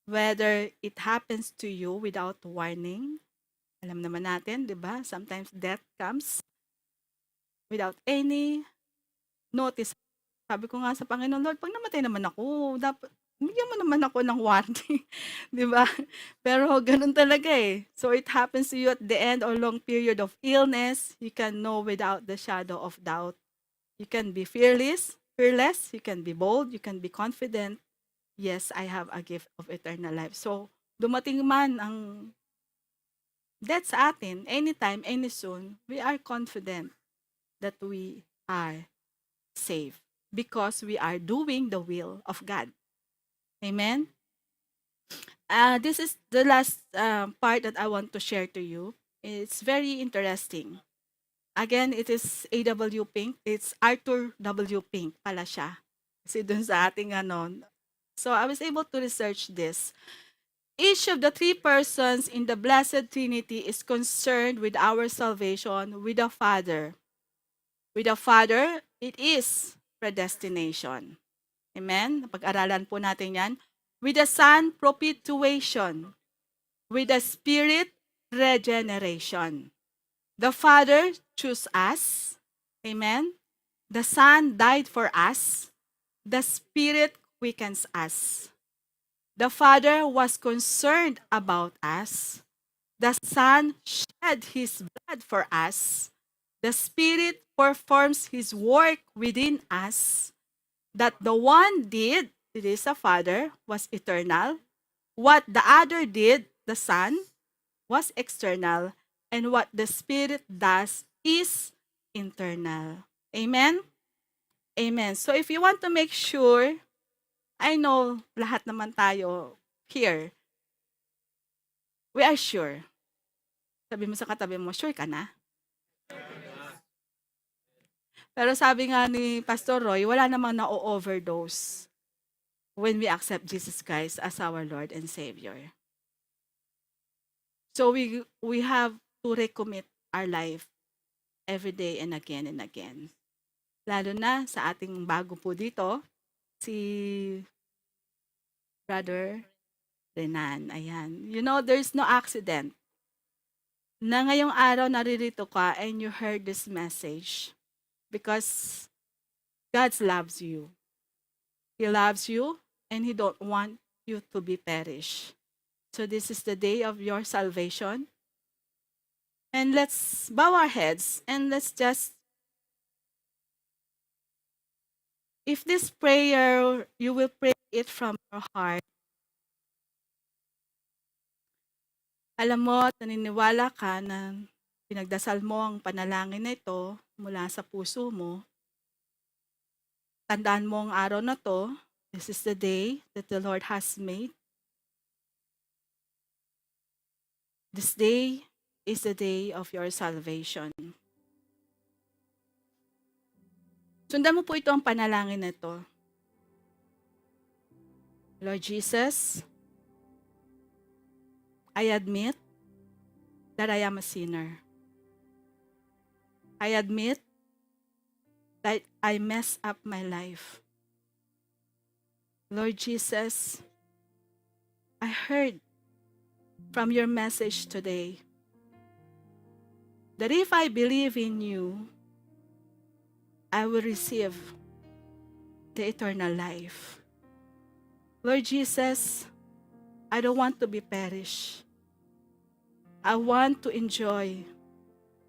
whether it happens to you without warning, Alam naman natin, 'di ba? Sometimes death comes without any notice. Sabi ko nga sa Panginoon, Lord, 'pag namatay naman ako, dapat bigyan mo naman ako ng warning, 'di ba? Pero gano'n talaga, eh. So it happens to you at the end or long period of illness, you can know without the shadow of doubt. You can be fearless, you can be bold, you can be confident. Yes, I have a gift of eternal life. So, dumating man ang death sa atin, anytime, any soon, we are confident that we are saved because we are doing the will of God. Amen? This is the last part that I want to share to you. It's very interesting. Again, it is A.W. Pink. It's Arthur W. Pink pala siya. Kasi dun sa ating ano. So I was able to research this. Each of the three persons in the Blessed Trinity is concerned with our salvation with the Father. With the Father, it is predestination. Amen? Pag-aralan po natin yan. With the Son, propitiation. With the Spirit, regeneration. The Father chose us. Amen? The Son died for us. The Spirit quickens us. The Father was concerned about us. The Son shed His blood for us. The Spirit performs His work within us. That the one did, it is the Father, was eternal. What the other did, the Son, was external. And what the Spirit does is internal. Amen? Amen. So if you want to make sure, I know lahat naman tayo here, we are sure. Sabi mo sa katabi mo, sure ka na? Pero sabi nga ni Pastor Roy, wala namang na-overdose when we accept Jesus Christ as our Lord and Savior. So we have to recommit our life every day and again and again. Lalo na sa ating bago po dito, si Brother Renan. Ayan. You know, there's no accident na ngayong araw naririto ka and you heard this message because God loves you. He loves you and He don't want you to be perished. So this is the day of your salvation. And let's bow our heads and let's just, if this prayer, you will pray it from your heart. Alam mo, naniniwala ka na pinagdasal mo ang panalangin na ito mula sa puso mo. Tandaan mo ang araw na to. This is the day that the Lord has made. This day is the day of your salvation. Sundan mo po ito ang panalangin na ito. Lord Jesus, I admit that I am a sinner. I admit that I messed up my life. Lord Jesus, I heard from your message today that if I believe in you, I will receive the eternal life. Lord Jesus, I don't want to be perished. I want to enjoy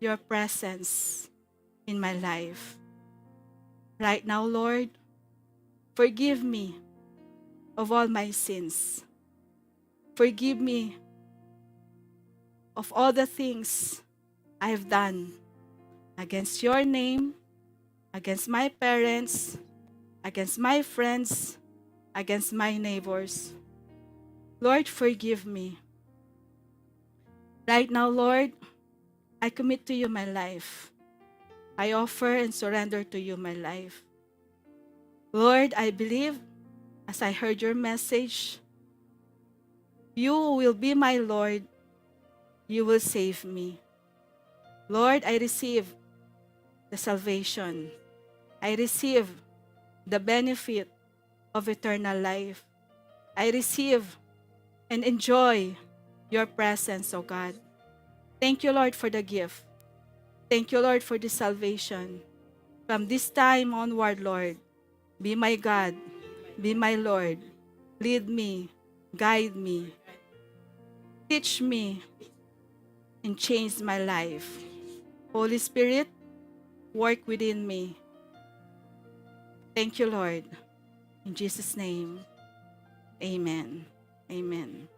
your presence in my life. Right now, Lord, forgive me of all my sins. Forgive me of all the things I have done against your name, against my parents, against my friends, against my neighbors. Lord, forgive me. Right now, Lord, I commit to you my life. I offer and surrender to you my life. Lord, I believe, as I heard your message, you will be my Lord. You will save me. Lord, I receive the salvation. I receive the benefit of eternal life. I receive and enjoy your presence, O God. Thank you, Lord, for the gift. Thank you, Lord, for the salvation. From this time onward, Lord, be my God, be my Lord. Lead me, guide me, teach me, and change my life. Holy Spirit, work within me. Thank you, Lord. In Jesus' name, amen. Amen.